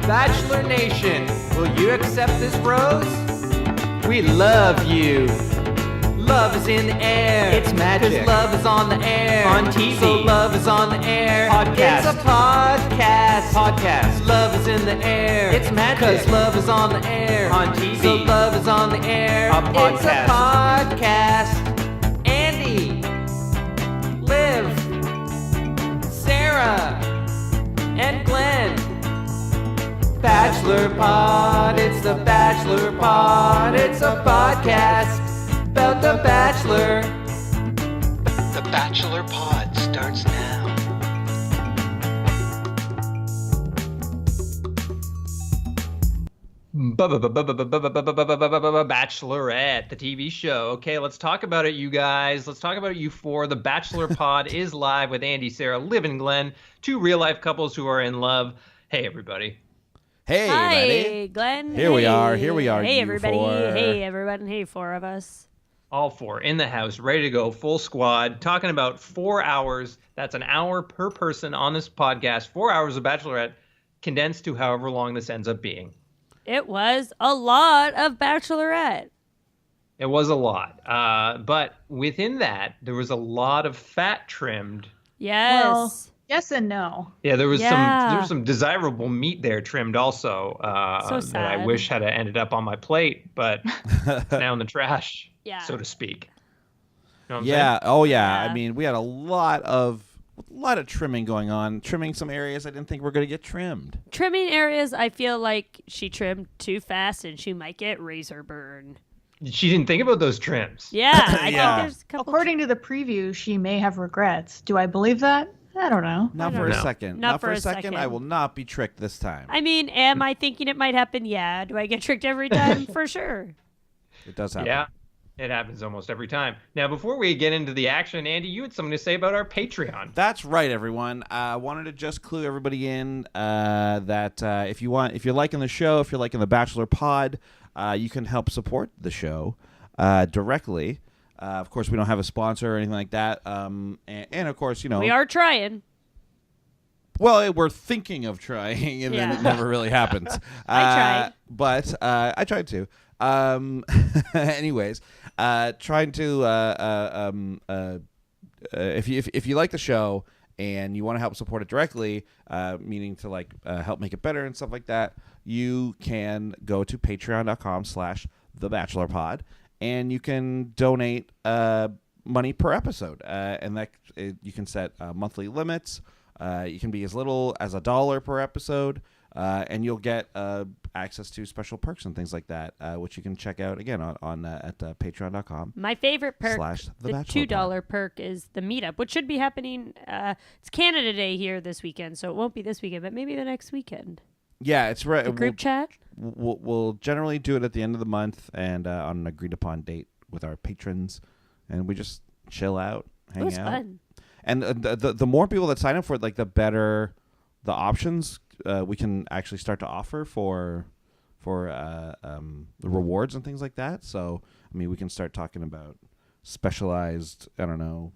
Bachelor Nation, will you accept this rose? We love you. Love is in the air. It's magic. 'Cause love is on the air. On TV. So love is on the air. Podcast. It's a podcast. Podcast. Love is in the air. It's magic. 'Cause love is on the air. On TV. So love is on the air. A podcast. It's a podcast. Andy, Liv, Sarah, and Glenn. Bachelor Pod. It's the Bachelor Pod. It's a podcast about The Bachelor. The Bachelor Pod starts now. Bachelorette, the TV show. Okay, let's talk about it, you guys. Let's talk about it, you four. The Bachelor Pod is live with Andy, Sarah, Liv, and Glenn, two real-life couples who are in love. Hey, everybody. Hey, Hi, buddy. Glenn. Here we are. Here we are. Hey, you everybody. four. Hey, everyone. Hey, four of us. All four in the house, ready to go, full squad, talking about 4 hours. That's an hour per person on this podcast. 4 hours of Bachelorette, condensed to however long this ends up being. It was a lot of Bachelorette. It was a lot. But within that, there was a lot of fat trimmed. Yes. Well, yes and no. Yeah, there was Yeah. some desirable meat there trimmed also. So that I sad. wish had ended up on my plate, but it's now in the trash, Yeah. so to speak. You know what I'm Yeah. saying? Oh, yeah. Yeah. I mean, we had a lot of trimming going on. Trimming some areas I didn't think were going to get trimmed. Trimming areas, I feel like she trimmed too fast and she might get razor burn. She didn't think about those trims. Yeah, I Yeah. think there's a couple. According to the preview, she may have regrets. Do I believe that? I don't know. Not don't for a know. second. Not for for a a second. second. I will not be tricked this time. I mean, am I thinking it might happen? Yeah. Do I get tricked every time? For sure. It does happen. Yeah, it happens almost every time. Now, before we get into the action, Andy, you had something to say about our Patreon. That's right, everyone. I wanted to just clue everybody in that if you're liking the show, if you're liking the Bachelor Pod, you can help support the show directly. Of course, we don't have a sponsor or anything like that. And of course, you know, We are trying. well, we're thinking of trying, and then Yeah. it never really happens. I tried. But I tried to. Anyways, trying to if you like the show and you want to help support it directly, meaning to like help make it better and stuff like that, you can go to patreon.com/thebachelorpod and you can donate money per episode, and that you can set monthly limits. You can be as little as $1 per episode, and you'll get access to special perks and things like that, which you can check out again on at patreon.com. My favorite perk, /The the Bachelor $2 perk, is the meetup, which should be happening. It's Canada Day here this weekend, so it won't be this weekend, but maybe the next weekend. Yeah, it's right. The group chat. We'll generally do it at the end of the month and on an agreed upon date with our patrons, and we just chill out, hang It was out. fun. And the more people that sign up for it, like the better the options we can actually start to offer for the rewards and things like that. So I mean, we can start talking about specialized, I don't know,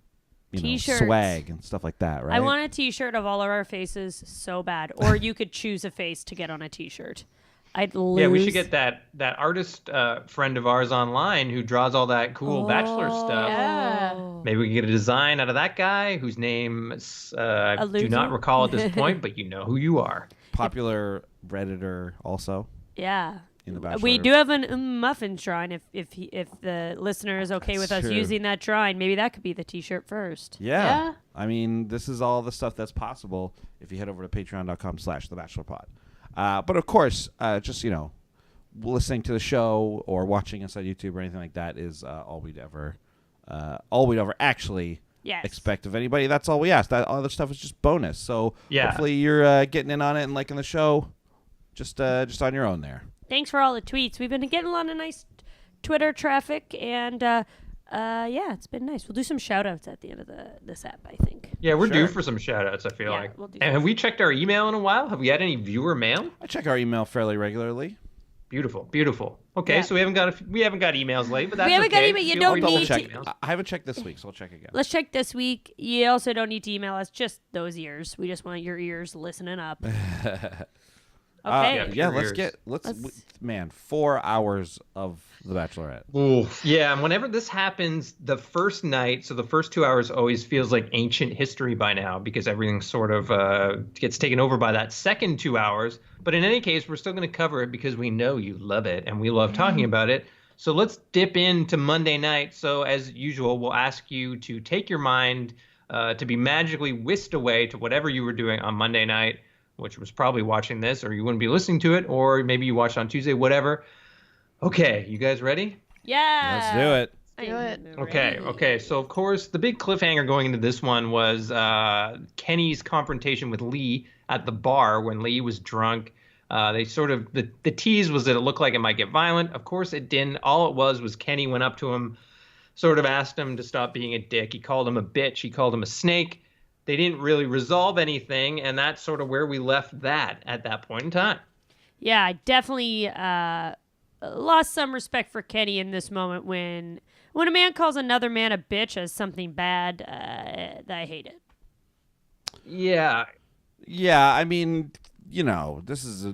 T-shirts. swag and stuff like that, right? I want a T-shirt of all of our faces so bad, or you could choose a face to get on a T-shirt. I'd lose. Yeah, we should get that artist friend of ours online who draws all that cool Bachelor stuff. Yeah. Maybe we can get a design out of that guy whose name I do Eludes not you? recall at this point, but you know who you are. Popular Redditor also Yeah. in the Bachelor. We do have an muffin drawing. If the listener is okay That's with us true. using that drawing, maybe that could be the T-shirt first. Yeah. Yeah. I mean, this is all the stuff that's possible if you head over to patreon.com/thebachelorpod. But of course, just, listening to the show or watching us on YouTube or anything like that is all we'd ever actually Yes. expect of anybody. That's all we ask. That all other stuff is just bonus. So Yeah. hopefully you're getting in on it and liking the show just on your own there. Thanks for all the tweets. We've been getting a lot of nice Twitter traffic, and yeah, it's been nice. We'll do some shout-outs at the end of this app, I think. Yeah, we're Sure. due for some shout-outs, I feel Yeah, like. we'll do And have we checked our email in a while? Have we had any viewer mail? I check our email fairly regularly. Beautiful, beautiful. Okay, Yeah. so we haven't got emails late, but that's haven't got okay. email- you Feel don't free to Double need check check. emails. I haven't checked this week, so I'll check again. Let's check this week. You also don't need to email us, just those ears. We just want your ears listening up. Okay. Yeah, careers. Man, 4 hours of The Bachelorette. Ooh. Yeah, and whenever this happens, the first night, so the first 2 hours always feels like ancient history by now because everything sort of gets taken over by that second 2 hours. But in any case, we're still going to cover it because we know you love it and we love talking about it. So let's dip into Monday night. So as usual, we'll ask you to take your mind to be magically whisked away to whatever you were doing on Monday night, which was probably watching this, or you wouldn't be listening to it, or maybe you watched on Tuesday, whatever. Okay, you guys ready? Yeah. Let's do it. Do it. Okay. So, of course, the big cliffhanger going into this one was Kenny's confrontation with Lee at the bar when Lee was drunk. They sort of, the tease was that it looked like it might get violent. Of course, it didn't. All it was Kenny went up to him, sort of asked him to stop being a dick. He called him a bitch. He called him a snake. They didn't really resolve anything, and that's sort of where we left that at that point in time. Yeah, I definitely lost some respect for Kenny in this moment when a man calls another man a bitch as something bad. That I hate it. Yeah. Yeah, I mean, this is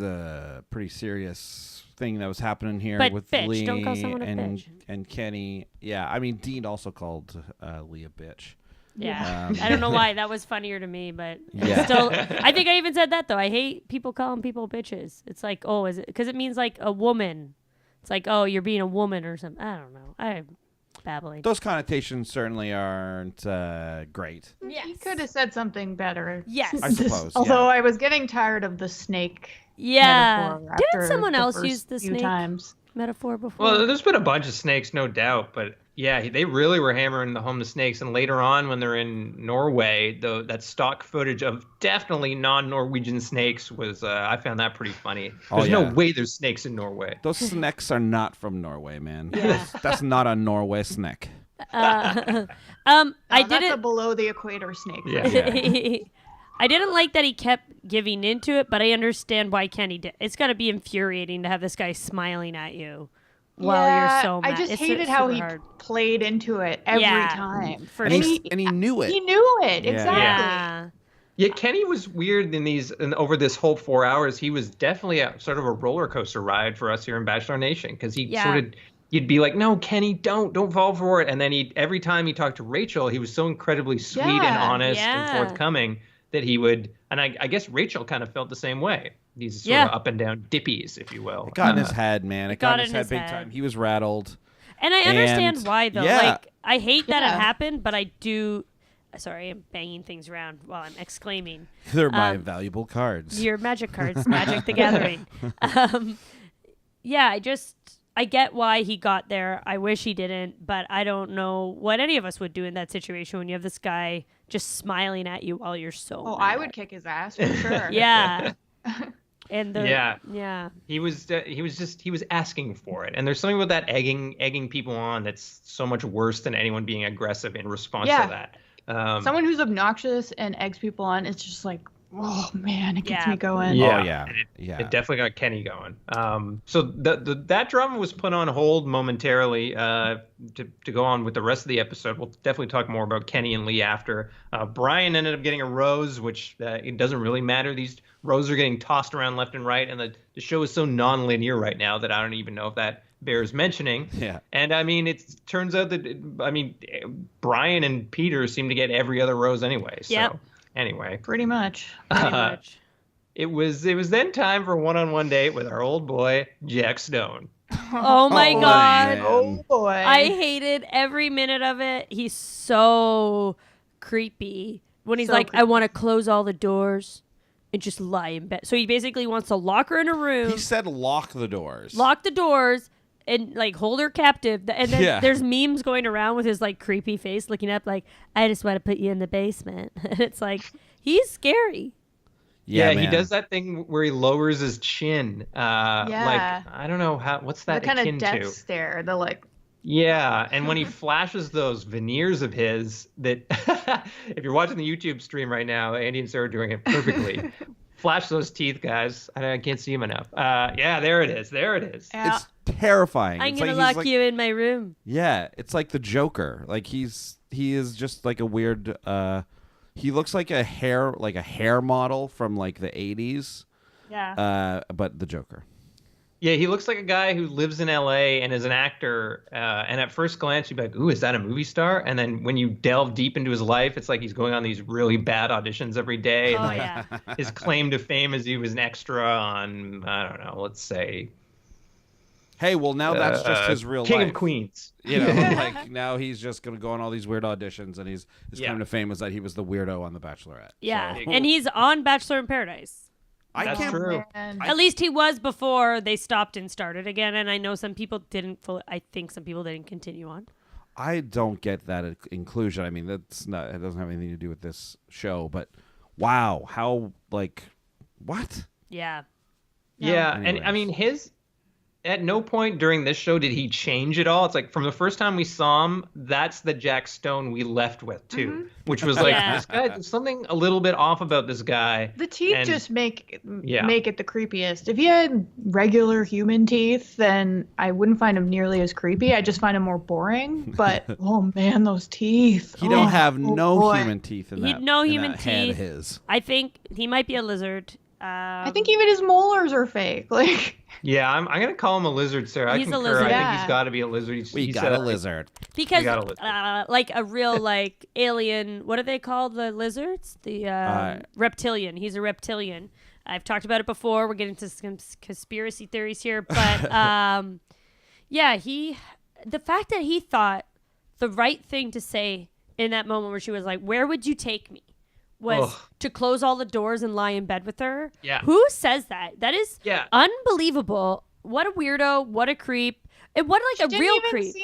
a pretty serious thing that was happening here But with bitch, Lee don't call someone a bitch. and Kenny. Yeah, I mean, Dean also called Lee a bitch. Yeah, I don't know why that was funnier to me, but Yeah. still, I think I even said that though. I hate people calling people bitches. It's like, oh, is it because it means like a woman? It's like, oh, you're being a woman or something. I don't know. I'm babbling. Those connotations certainly aren't great. Yes. He could have said something better. Yes. I suppose. Although Yeah. I was getting tired of the snake. Yeah. metaphor Didn't after someone the else first use the few snake times. metaphor before? Well, there's been a bunch of snakes, no doubt, but yeah, they really were hammering the home the snakes. And later on, when they're in Norway, that stock footage of definitely non-Norwegian snakes was, I found that pretty funny. There's no way there's snakes in Norway. Those snakes are not from Norway, man. Yeah. That's not a Norway snake. I That's didn't. a below the equator snake. Yeah. I didn't like that he kept giving into it, but I understand why Kenny did. It's got to be infuriating to have this guy smiling at you while you're so mad. I just It's hated how super he hard. played into it every time. For And sure. he knew it. He knew it, Yeah. exactly. Yeah. Yeah, Kenny was weird and over this whole 4 hours. He was definitely sort of a roller coaster ride for us here in Bachelor Nation because he Yeah. sort of, you'd be like, no, Kenny, don't fall for it. And then every time he talked to Rachel, he was so incredibly sweet and Yeah. honest Yeah. and forthcoming that he would, and I guess Rachel kind of felt the same way. These sort Yeah. of up and down dippies, if you will. It got in his head, man. It got in his head big head. time. He was rattled. And I understand And- why, though. yeah. Like, I hate that it Yeah. happened, but I do. Sorry, I'm banging things around while I'm exclaiming. They're my valuable cards. Your magic cards, Magic the Gathering. Yeah, I get why he got there. I wish he didn't, but I don't know what any of us would do in that situation when you have this guy just smiling at you while you're so Oh, mad. I would kick his ass for sure. Yeah. And Yeah. Yeah. He was asking for it, and there's something about that egging people on that's so much worse than anyone being aggressive in response Yeah. to that. Someone who's obnoxious and eggs people on, it's just like, oh man, it gets Yeah. me going. Yeah. Oh, yeah. And Yeah. It definitely got Kenny going. So that drama was put on hold momentarily to go on with the rest of the episode. We'll definitely talk more about Kenny and Lee after. Brian ended up getting a rose, which it doesn't really matter. These roses are getting tossed around left and right, and the show is so non-linear right now that I don't even know if that bears mentioning. Yeah. And I mean, it turns out that Brian and Peter seem to get every other rose anyway. So Yep. anyway. Pretty much. Pretty much. It was then time for a one-on-one date with our old boy Jack Stone. Oh my Oh, God. man. Oh boy. I hated every minute of it. He's so creepy. When he's So like, I creepy. want to close all the doors and just lie in bed. So he basically wants to lock her in a room, He said lock the doors. lock the doors, and like hold her captive. And then Yeah. there's memes going around with his like creepy face looking up like, I just want to put you in the basement. And it's like, he's scary. Yeah, he man. does that thing where he lowers his chin. Yeah. Like, I don't know what's the that kind akin of death to? stare. The like, Yeah, and when he flashes those veneers of his, that if you're watching the YouTube stream right now, Andy and Sarah are doing it perfectly. Flash those teeth, guys. I can't see them enough. Yeah, there it is. There it is. yeah. It's terrifying. I'm It's going to like he's lock like- you in my room. Yeah, it's like the Joker. Like he is just like a weird. He looks like a hair model from like the 80s. Yeah. But the Joker. Yeah, he looks like a guy who lives in LA and is an actor. And at first glance, you'd be like, ooh, is that a movie star? And then when you delve deep into his life, it's like he's going on these really bad auditions every day. And Oh like, yeah. his claim to fame is he was an extra on, I don't know, let's say, Hey, well, now that's just his real King life. of Queens. You know, like now he's just going to go on all these weird auditions, and his Yeah. claim to fame is that he was the weirdo on The Bachelorette. Yeah, So, and he's on Bachelor in Paradise. I That's can't. true. And At least he was before they stopped and started again. And I know some people didn't. I think some people didn't continue on. I don't get that inclusion. I mean, that's not. It doesn't have anything to do with this show. But wow, how what? Yeah. Yeah, and Anyways. I mean, at no point during this show did he change at all. It's like from the first time we saw him, that's the Jack Stone we left with too, which was like Yeah. this guy. There's something a little bit off about this guy. the teeth And- just make it the creepiest. If he had regular human teeth, then I wouldn't find him nearly as creepy. I just find him more boring. But oh man, those teeth. He don't have Oh, no boy. human teeth in He that. no in human that head of teeth. his. I think he might be a lizard. I think even his molars are fake. Like Yeah, I'm gonna call him a lizard, Sarah. I He's a concur. lizard. I think Yeah. he's got to be a lizard. We He's got a lizard. because We got a lizard. like a real like alien. What do they call the lizards? The reptilian. He's a reptilian. I've talked about it before. We're getting to some conspiracy theories here, but yeah, the fact that he thought the right thing to say in that moment where she was like, "Where would you take me?" was Ugh. to close all the doors and lie in bed with her. Yeah. Who says that? That is Yeah. unbelievable. What a weirdo. What a creep. And what like a real creep.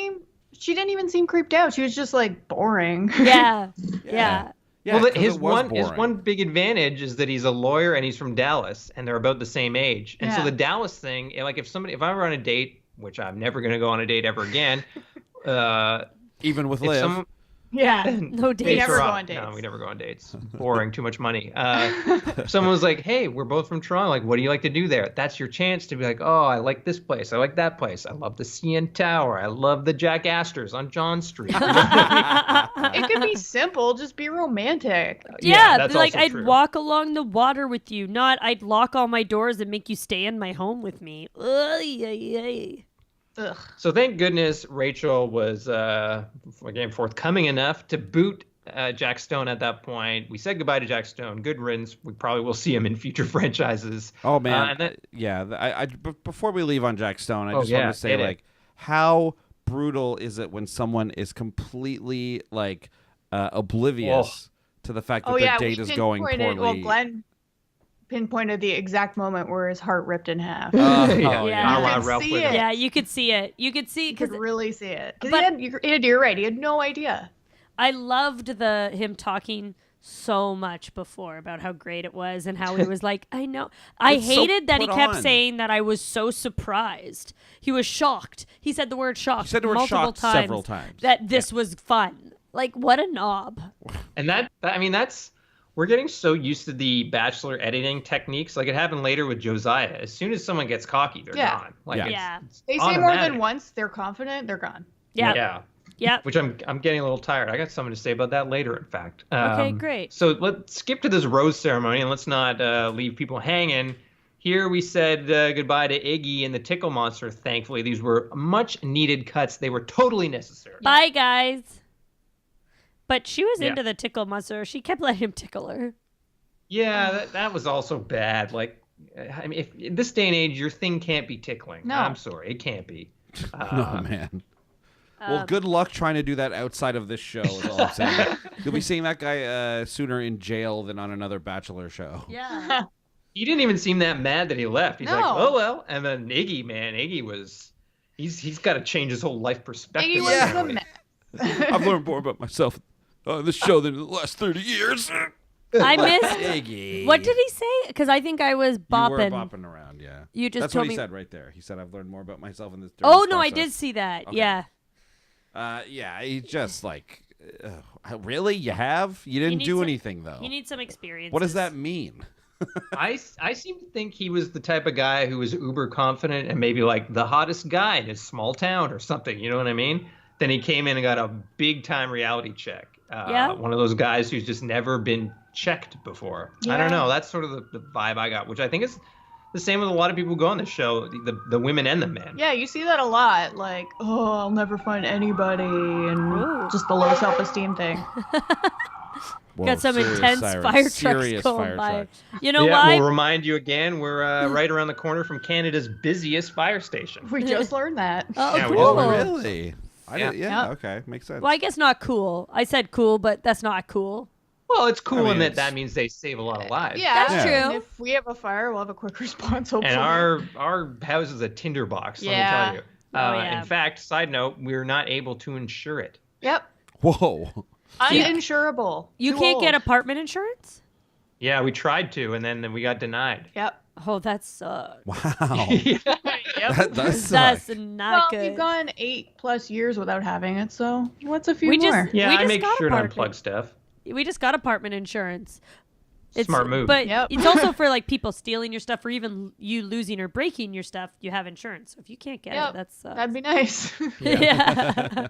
She didn't even seem creeped out. She was just like boring. Yeah. Yeah. Yeah, well, 'cause his it was his boring. one big advantage is that he's a lawyer and he's from Dallas, and they're about the same age. And so Yeah. the Dallas thing, like if I were on a date, which I'm never going to go on a date ever again, Even with if Liv. some Yeah. No dates dates. never are go off. on dates. No, we never go on dates. Boring, too much money. If someone was like, "Hey, we're both from Toronto. Like, what do you like to do there?" That's your chance to be like, "Oh, I like this place. I like that place. I love the CN Tower. I love the Jack Astors on John Street." It could be simple. Just be romantic. Yeah, that's like also I'd true. walk along the water with you, not I'd lock all my doors and make you stay in my home with me. Ugh. So thank goodness Rachel was again forthcoming enough to boot Jack Stone at that point. We said goodbye to Jack Stone. Good riddance. We probably will see him in future franchises. Oh man, and then, before we leave on Jack Stone, I Oh, just yeah, want to say hit it. like how brutal is it when someone is completely like oblivious to the fact that their date is going poorly. Well, Glenn pinpointed the exact moment where his heart ripped in half. Oh, yeah, yeah. a la You could Ralph see Wiggum. it. Yeah, you could see it. You could see You could because really see it. 'Cause But- you're right. He had no idea. I loved him talking so much before about how great it was and how he was like, I know. I It's so hated that he put kept on. saying that I was so surprised. He was shocked. He said the word shocked. He said the word multiple shocked times several times. That this was fun. Like, what a knob. And that's we're getting so used to the Bachelor editing techniques. Like it happened later with Josiah. As soon as someone gets cocky, they're Yeah. gone. Like Yeah. it's- Yeah. it's They say more automatic. than once. They're confident. They're gone. Yeah. Yeah. Yeah. Which I'm getting a little tired. I got something to say about that later, in fact. Okay, great. So let's skip to this rose ceremony and let's not leave people hanging. Here we said goodbye to Iggy and the Tickle Monster. Thankfully, these were much needed cuts. They were totally necessary. Bye, guys. But she was Yeah. into the tickle monster. She kept letting him tickle her. Yeah, that was also bad. Like, I mean, if in this day and age, your thing can't be tickling. No. I'm sorry, it can't be. Oh man. Well, good luck trying to do that outside of this show. Is all I'm saying. You'll be seeing that guy sooner in jail than on another Bachelor show. Yeah. He didn't even seem that mad that he left. He's like, No. oh well. And then Iggy was, he's got to change his whole life perspective. Iggy was apparently. the man. I've learned more about myself on this show than in the last 30 years. I missed. Iggy. What did he say? Because I think I was bopping. You were bopping around, yeah. You just That's told what he me- said right there. He said, "I've learned more about myself in this." during Oh this no, I process." did see that. Okay. Yeah. Yeah, he just like, really? You have? You didn't need do some- anything though. You need some experience. What does that mean? I seem to think he was the type of guy who was uber confident and maybe like the hottest guy in his small town or something. You know what I mean? Then he came in and got a big time reality check. Yeah. One of those guys who's just never been checked before. I Yeah. don't know. That's sort of the vibe I got, which I think is the same with a lot of people who go on the show, the women and the men. Yeah, you see that a lot. Like, oh, I'll never find anybody, and just the low self-esteem thing. Whoa, Got some serious intense sirens. fire trucks Serious going fire by. trucks. You know Yeah, why? we'll remind you again, we're right around the corner from Canada's busiest fire station. We just learned that. Oh, Yeah, we cool. just Really? Yeah. Yeah. Okay, makes sense. Well, I guess not cool. I said cool, but that's not cool. Well, it's cool I mean, in that it's- that means they save a lot of lives. Yeah, That's Yeah. true. and if we have a fire, we'll have a quick response. Hopefully. And our house is a tinderbox, let me Yeah. tell you. Oh, yeah. In fact, side note, we're not able to insure it. Yep, Whoa. uninsurable. You Too can't get old. apartment insurance? Yeah, we tried to, and then we got denied. Yep. Oh, that sucks. Wow. Yep. That does suck. That's Well, not good. we've gone 8+ years without having it, so what's a few We more? just- Yeah, We I make got sure to apartment. unplug stuff. We just got apartment insurance. Smart move. But Yep. it's also for like people stealing your stuff or even you losing or breaking your stuff. You have insurance. So if you can't get Yep. it, that's That'd be nice. yeah.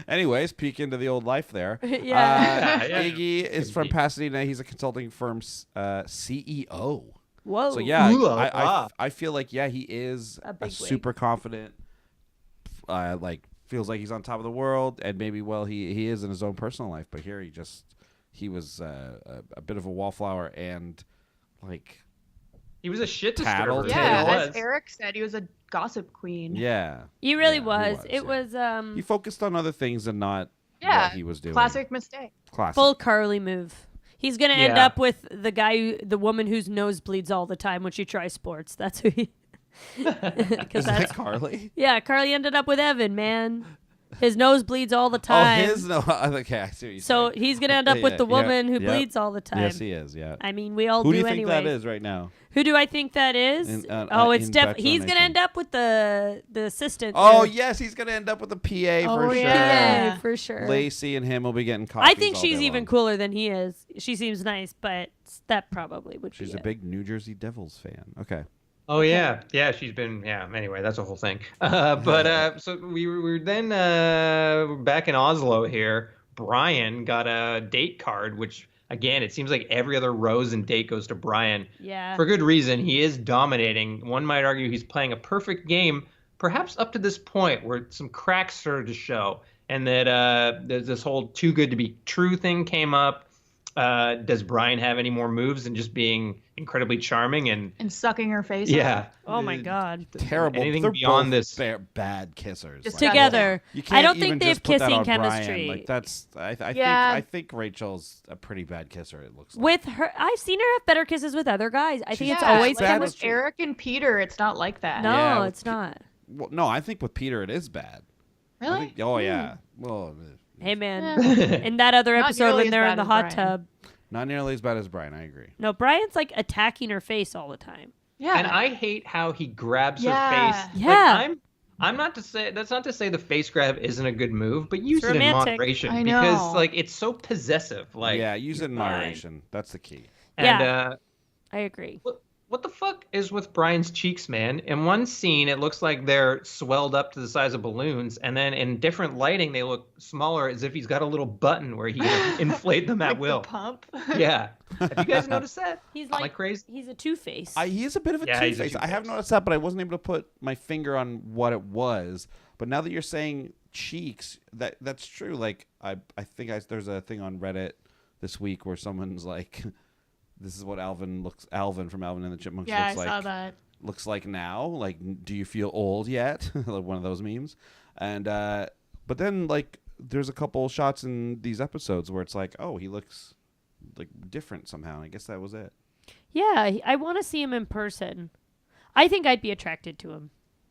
Anyways, peek into the old life there. Yeah. Yeah. Iggy is from Indeed. Pasadena. He's a consulting firm's CEO. Whoa. So yeah, Ooh, I feel like he is A a bigwig. super confident. Like feels like he's on top of the world, and maybe he is in his own personal life, but here he was a bit of a wallflower and like He was a shit Tattle disturber. yeah, He as was. Eric said, he was a gossip queen. yeah. He really Yeah, he was. was, It yeah. was He focused on other things and not Yeah, what he was doing. Classic mistake. Classic. full Carly move. He's gonna end Yeah. up with the woman whose nose bleeds all the time when she tries sports. That's who he. Because Is that Carly? yeah, Carly ended up with Evan. Man, his nose bleeds all the time. Oh, his no. Okay, I see what you're So saying. he's gonna end up with the Yeah, woman who yep. bleeds all the time. Yes, he is. Yeah. I mean, we all Who do do you think anyway. that is right now? Who do I think that is? It's in He's Bachelor gonna Nation? end up with the assistant. Oh there. yes, he's gonna end up with a PA Oh, for sure. yeah. Yeah, for sure. Lacey and him will be getting coffees I think all she's day even long. cooler than he is. She seems nice, but that probably would She's be a it. big New Jersey Devils fan. Okay. Oh yeah, she's been Anyway, that's a whole thing. So we were then back in Oslo here. Brian got a date card, which again, it seems like every other rose and date goes to Brian. Yeah. For good reason. He is dominating. One might argue he's playing a perfect game, perhaps up to this point where some cracks started to show, and that there's this whole too good to be true thing came up. Does Brian have any more moves than just being incredibly charming and sucking her face. yeah? Oh my God. Terrible. Anything They're beyond both this? bad kissers. Just Like, Together. you I can't don't even think they have just put that kissing on Brian. chemistry. Like that's. Yeah. I think Rachel's a pretty bad kisser. It looks like. With her, I've seen her have better kisses with other guys. I think it's Yeah, always like with chemistry. Eric and Peter, it's not like that. No, Yeah, with it's not. Well, no, I think with Peter it is bad. I Really? think- oh yeah. Well, Hey man, in that other Not episode nearly when as they're in bad the as hot Brian. tub, not nearly as bad as Brian. I agree. no, Brian's like attacking her face all the time. Yeah. And I hate how he grabs Yeah. her face. Yeah. Like, I'm not to say that's not to say the face grab isn't a good move, but use It's it in romantic. moderation I because know. like it's so possessive. Like yeah, use it in fine. moderation. That's the key. And Yeah. I agree. what the fuck is with Brian's cheeks, man? In one scene, it looks like they're swelled up to the size of balloons, and then in different lighting, they look smaller, as if he's got a little button where he can inflate them at Like the will. pump. Yeah. Have you guys noticed that? He's Am I like crazy? he's a two-face. He is a bit of a Yeah, he's a two-face. I have two-face. noticed that, but I wasn't able to put my finger on what it was. But now that you're saying cheeks, that's true. Like I think there's a thing on Reddit this week where someone's like, "This is what Alvin from Alvin and the Chipmunks Yeah, I looks like." saw that. Looks like now. Like, do you feel old yet? Like one of those memes. And but then like there's a couple shots in these episodes where it's like, oh, he looks like different somehow. I guess that was it. yeah, I want to see him in person. I think I'd be attracted to him.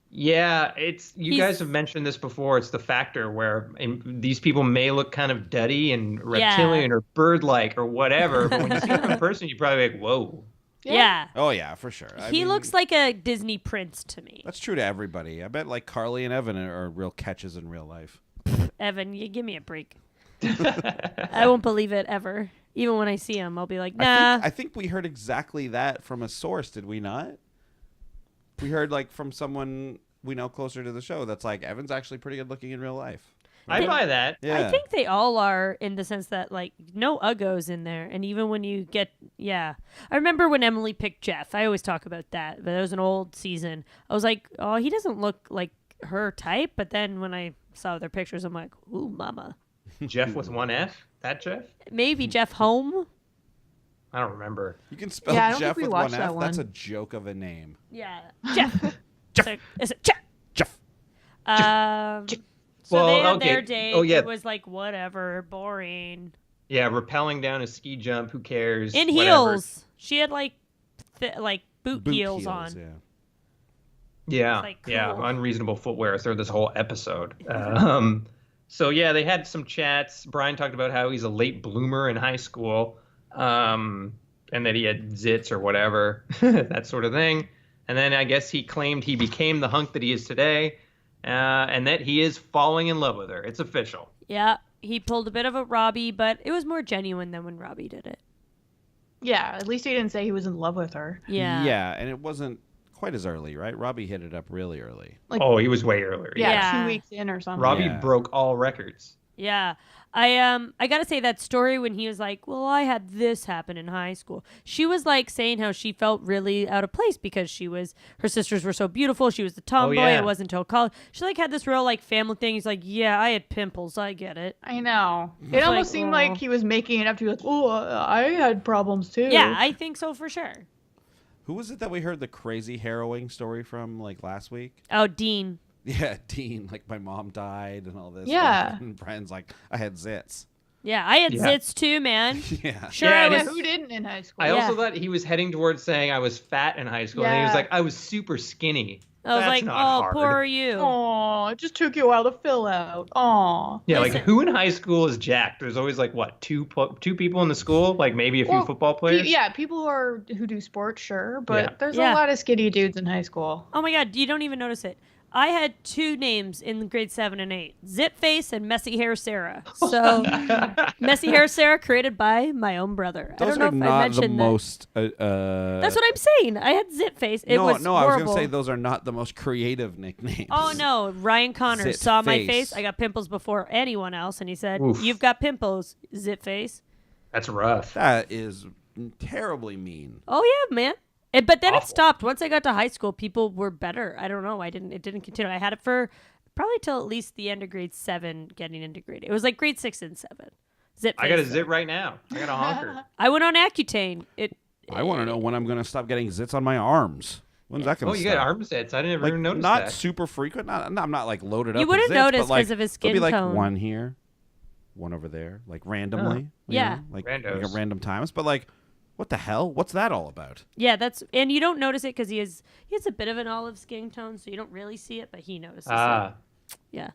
Yeah, you He's- guys have mentioned this before. It's the factor where these people may look kind of duddy and reptilian or bird-like or whatever, but when you see them in person, you're probably like, whoa. Yeah. Oh yeah, for sure. He looks like a Disney prince to me. That's true to everybody. I bet like Carly and Evan are real catches in real life. Evan, you give me a break. I won't believe it ever. Even when I see him, I'll be like, nah. I think we heard exactly that from a source, did we not? We heard like from someone we know closer to the show that's like Evan's actually pretty good looking in real life. I buy that. Yeah. I think they all are in the sense that like no uggos in there, and even when you get I remember when Emily picked Jeff. I always talk about that, but it was an old season. I was like, oh, he doesn't look like her type, but then when I saw their pictures, I'm like, ooh, mama. Jeff with one F. That Jeff? Maybe Jeff Home. I don't remember. You can spell Yeah, I don't Jeff think we with one watched that F. That's a one. joke of a name. Yeah, Jeff. Jeff. Is it Jeff? Jeff. So Well, they had okay. their date. Oh, yeah. It was like whatever, boring. Yeah, rappelling down a ski jump. Who cares? In Whatever. heels. She had like boot heels on. Yeah. Yeah, It's like, yeah, cool. unreasonable footwear through this whole episode. So yeah, they had some chats. Brian talked about how he's a late bloomer in high school, and that he had zits or whatever, that sort of thing. And then I guess he claimed he became the hunk that he is today, and that he is falling in love with her. It's official. Yeah, he pulled a bit of a Robbie, but it was more genuine than when Robbie did it. Yeah, at least he didn't say he was in love with her. Yeah. Yeah, and it wasn't quite as early, right? Robbie hit it up really early. Like, Oh, he was way earlier. yeah, Yeah. 2 weeks in or something. Robbie Yeah. broke all records. Yeah. I gotta say that story when he was like, well, I had this happen in high school. She was like saying how she felt really out of place because her sisters were so beautiful. She was the tomboy. yeah. It wasn't until college. She like had this real like family thing. He's like, yeah, I had pimples. I get it. I know. It almost seemed oh. like he was making it up to be like, oh, I had problems too. Yeah, I think so for sure. Who was it that we heard the crazy harrowing story from like last week? Oh, Dean. Yeah, Dean, like my mom died and all this. Yeah. stuff. And Brian's like, I had zits. Yeah, I had Yeah. zits too, man. Yeah. Sure, Yeah, I and was. Yeah, who didn't in high school? I Yeah. also thought he was heading towards saying I was fat in high school, and he was Yeah. like, I was super skinny. I was That's like, not oh, hard. poor you. Aw, it just took you a while to fill out. Aw. Yeah, Listen. like who in high school is jacked? There's always like what two people in the school, like maybe a few Well, football players. Yeah, people who do sports, sure, but Yeah. there's Yeah. a lot of skinny dudes in high school. Oh my God, you don't even notice it. I had two names in grade 7 and 8, Zip Face and Messy Hair Sarah. So, Messy Hair Sarah created by my own brother. I Those don't know are if I not the mentioned that. most. That's what I'm saying. I had Zip Face. It no, was no, I was horrible. gonna say those are not the most creative nicknames. Oh no, Ryan Connor Zit saw my face. face. I got pimples before anyone else, and he said, Oof. "You've got pimples, Zip Face." That's rough. That is terribly mean. Oh yeah, man. But then it Awful. stopped. Once I got to high school, people were better. I don't know. It didn't continue. I had it for probably till at least the end of grade 7, getting into grade 8. It was like grade 6 and 7. Zip I got a face. zit right now. I got a honker. I went on Accutane. I want to know when I'm gonna stop getting zits on my arms. When's that gonna Oh, you start? got arm zits. I didn't Like, even notice not that. super frequent. I'm not like loaded up. You with wouldn't zits, notice but, like, 'cause of his there'll be skin like tone. one here, one over there, like randomly. you Yeah. know, like Randos. at random times. But like, what the hell? What's that all about? Yeah, and you don't notice it because he has a bit of an olive skin tone, so you don't really see it, but he notices Ah. it. Yeah.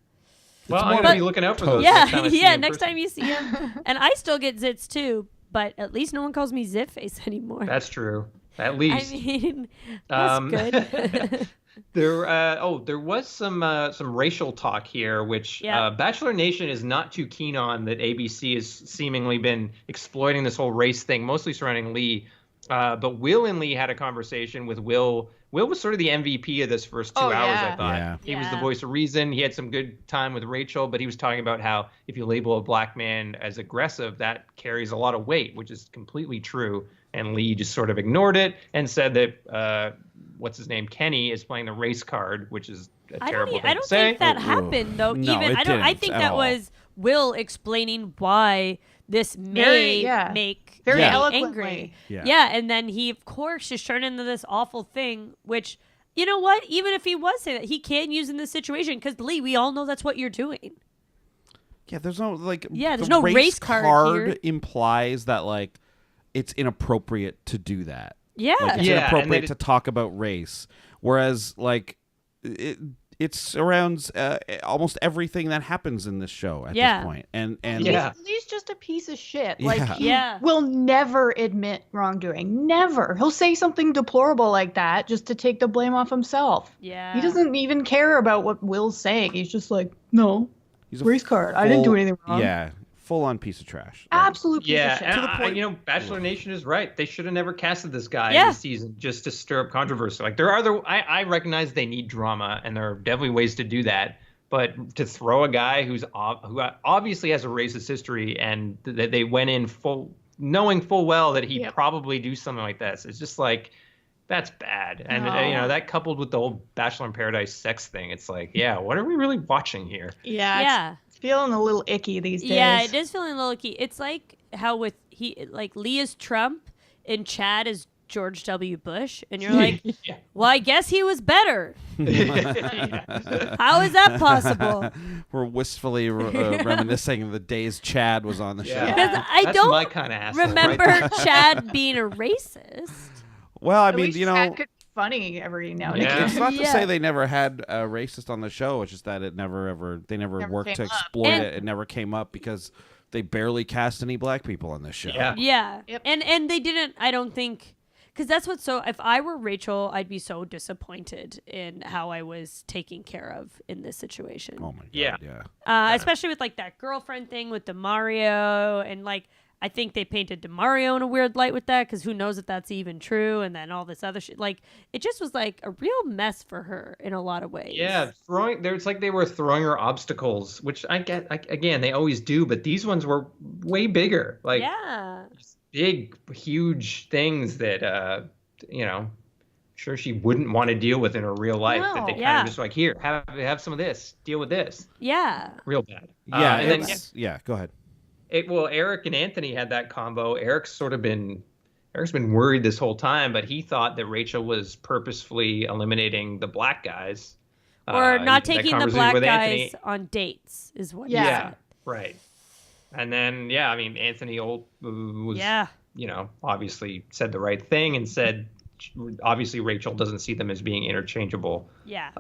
Well, I'm more gonna like be looking out for those. Yeah, next time I see you yeah. in Next person. time you see him, and I still get zits too, but at least no one calls me Zit Face anymore. That's true. At I least. mean, that's Um, good. There was some racial talk here, which Yeah. Bachelor Nation is not too keen on. That ABC has seemingly been exploiting this whole race thing, mostly surrounding Lee. But Will and Lee had a conversation with Will. Will was sort of the MVP of this first 2 Oh, hours, yeah. I thought. Yeah. He was the Yeah. voice of reason. He had some good time with Rachel, but he was talking about how if you label a black man as aggressive, that carries a lot of weight, which is completely true. And Lee just sort of ignored it and said that what's his name, Kenny, is playing the race card, which is a terrible thing I to don't say. think that Ooh. happened though. No, Even it I didn't think at that all. was Will explaining why this may Very- yeah. make Very Kenny eloquently. angry. Yeah. And then he of course just turned into this awful thing, which you know what? Even if he was saying that, he can use in this situation because Lee, we all know that's what you're doing. Yeah, there's no like. Yeah, there's the no race card here. implies that like it's inappropriate to do that. Yeah. Like, it's Yeah, and inappropriate that to talk about race, whereas like it surrounds almost everything that happens in this show at Yeah. this point. And Yeah. He's just a piece of shit. Yeah. Like, he Yeah. will never admit wrongdoing. Never. He'll say something deplorable like that just to take the blame off himself. Yeah. He doesn't even care about what Will's saying. He's just like, no, he's a race card. I didn't do full- anything wrong. Yeah, full on piece of trash. Like, Absolute piece Yeah, of shit. and Bachelor Nation is right. They should have never casted this guy Yeah. in the season just to stir up controversy. Like I recognize they need drama, and there are definitely ways to do that. But to throw a guy who obviously has a racist history and that they went in knowing full well that he'd probably do something like this, it's just like, that's bad. And that coupled with the whole Bachelor in Paradise sex thing, it's like, yeah, what are we really watching here? Yeah. It's feeling a little icky these days. Yeah, it is feeling a little icky. It's like how Lee is Trump and Chad is George W. Bush, and you're like, well, I guess he was better. How is that possible? We're wistfully reminiscing of the days Chad was on the show. Because I That's my kind of asshole, remember right? Chad being a racist. Well, I At mean, least Chad Chad could be funny every now and Yeah. again. it's not to say they never had a racist on the show. It's just that they never worked to came up. exploit And- it. It never came up because they barely cast any black people on this show. Yeah. Yeah. Yep. And they didn't, I don't think, because that's what's so, if I were Rachel, I'd be so disappointed in how I was taken care of in this situation. Oh my god. Yeah. Especially with like that girlfriend thing with DeMario, and like, I think they painted DeMario in a weird light with that, because who knows if that's even true, and then all this other shit. Like, it just was like a real mess for her in a lot of ways. Yeah, it's like they were throwing her obstacles, which I get. Again, they always do, but these ones were way bigger. Like, Yeah. big, huge things that sure she wouldn't want to deal with in her real life. That they No. kind of just like, here, have some of this, deal with this. Yeah. Real bad. Yeah. And then Go ahead. Eric and Anthony had that combo. Eric's been worried this whole time, but he thought that Rachel was purposefully eliminating the black guys. Or not that taking the conversation black with guys Anthony. on dates is what he Yeah. said. Right. And then, I mean, Anthony was, obviously said the right thing and said, obviously Rachel doesn't see them as being interchangeable. Yeah.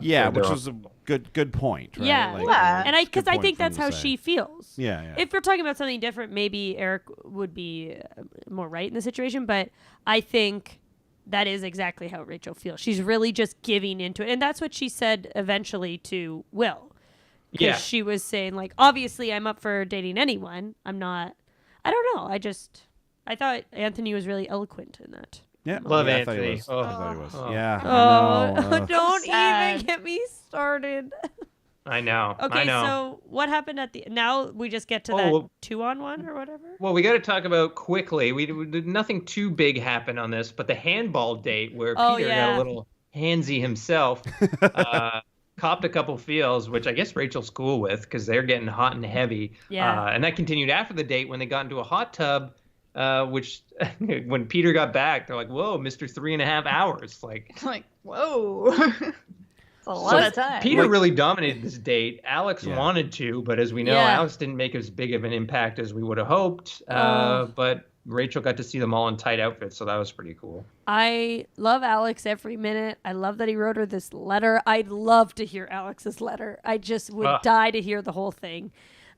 Yeah, they're which on- was a good point. Right? Yeah. Yeah. And it's a because good I point think for him that's to how say. she feels. Yeah. If we're talking about something different, maybe Eric would be more right in the situation, but I think that is exactly how Rachel feels. She's really just giving into it. And that's what she said eventually to Will. Because Yeah. she was saying, like, obviously I'm up for dating anyone. I'm not, I don't know. I thought Anthony was really eloquent in that. Yeah. Love I thought he Anthony. was. Oh. I thought he was. Oh. Yeah. Oh, I know. don't sad. even get me started. I know. Okay, I know. so what happened at the, now we just get to Oh, that well- 2-on-1 or whatever? Well, we got to talk about quickly. We did nothing too big happen on this, but the handball date where Oh, Peter yeah. got a little handsy himself, copped a couple feels, which I guess Rachel's cool with because they're getting hot and heavy. Yeah. And that continued after the date when they got into a hot tub, which when Peter got back, they're like, "Whoa, Mr. 3.5 hours!" Like, It's like, whoa. It's a lot of time. Peter really dominated this date. Alex Yeah. wanted to, but as we know, Yeah. Alex didn't make as big of an impact as we would have hoped. Oh. But Rachel got to see them all in tight outfits, so that was pretty cool. I love Alex every minute. I love that he wrote her this letter. I'd love to hear Alex's letter. I just would die to hear the whole thing.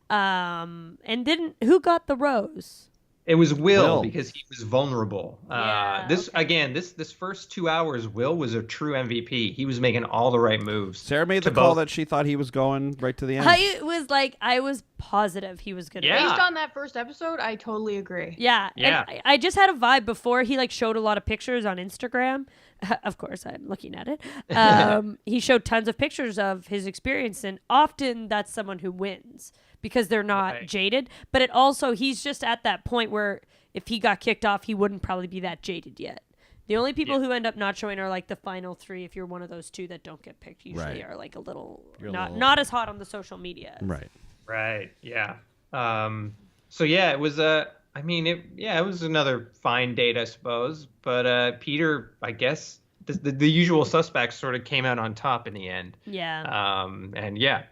And who got the rose? It was Will Will. because he was vulnerable. Yeah, This first 2 hours, Will was a true MVP. He was making all the right moves. Sarah made To the call both- that she thought he was going right to the end. I was positive he was gonna. Yeah. Based on that first episode, I totally agree. Yeah. Yeah. And I just had a vibe before he like showed a lot of pictures on Instagram. Of course, I'm looking at it. He showed tons of pictures of his experience, and often that's someone who wins because they're not Right. jaded. But it also, he's just at that point where if he got kicked off, he wouldn't probably be that jaded yet. The only people who end up not showing are like the final 3. If you're one of those 2 that don't get picked, usually Right. are like a little You're a not little- not as hot on the social media. Right. Right. Yeah. So yeah, it was it was another fine date, I suppose. But Peter, I guess the usual suspects sort of came out on top in the end. Yeah. And yeah,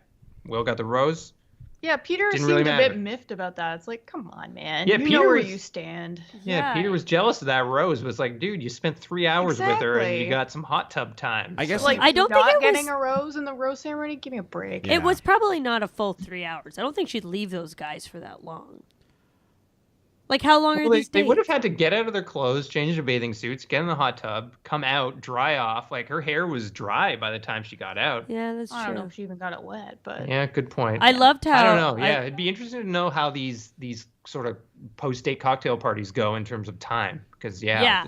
Will got the rose. Yeah, Peter Didn't seemed really a matter. bit miffed about that. It's like, come on, man. Yeah, you Peter know where was- you stand. Yeah, Peter was jealous of that rose. Was like, dude, you spent 3 hours with her and Exactly. you got some hot tub time. I guess So, Like, I don't think not it getting was- a rose in the rose ceremony. Give me a break. Yeah. It was probably not a full 3 hours. I don't think she'd leave those guys for that long. Like, how long are Well, these they dates? would have had to get out of their clothes, change their bathing suits, get in the hot tub, come out, dry off. Like her hair was dry by the time she got out. Yeah, that's I don't know true. if she even got it wet, but Yeah, good point. I loved how I don't know. Yeah, it'd be interesting to know how these sort of post-date cocktail parties go in terms of time, because Yeah.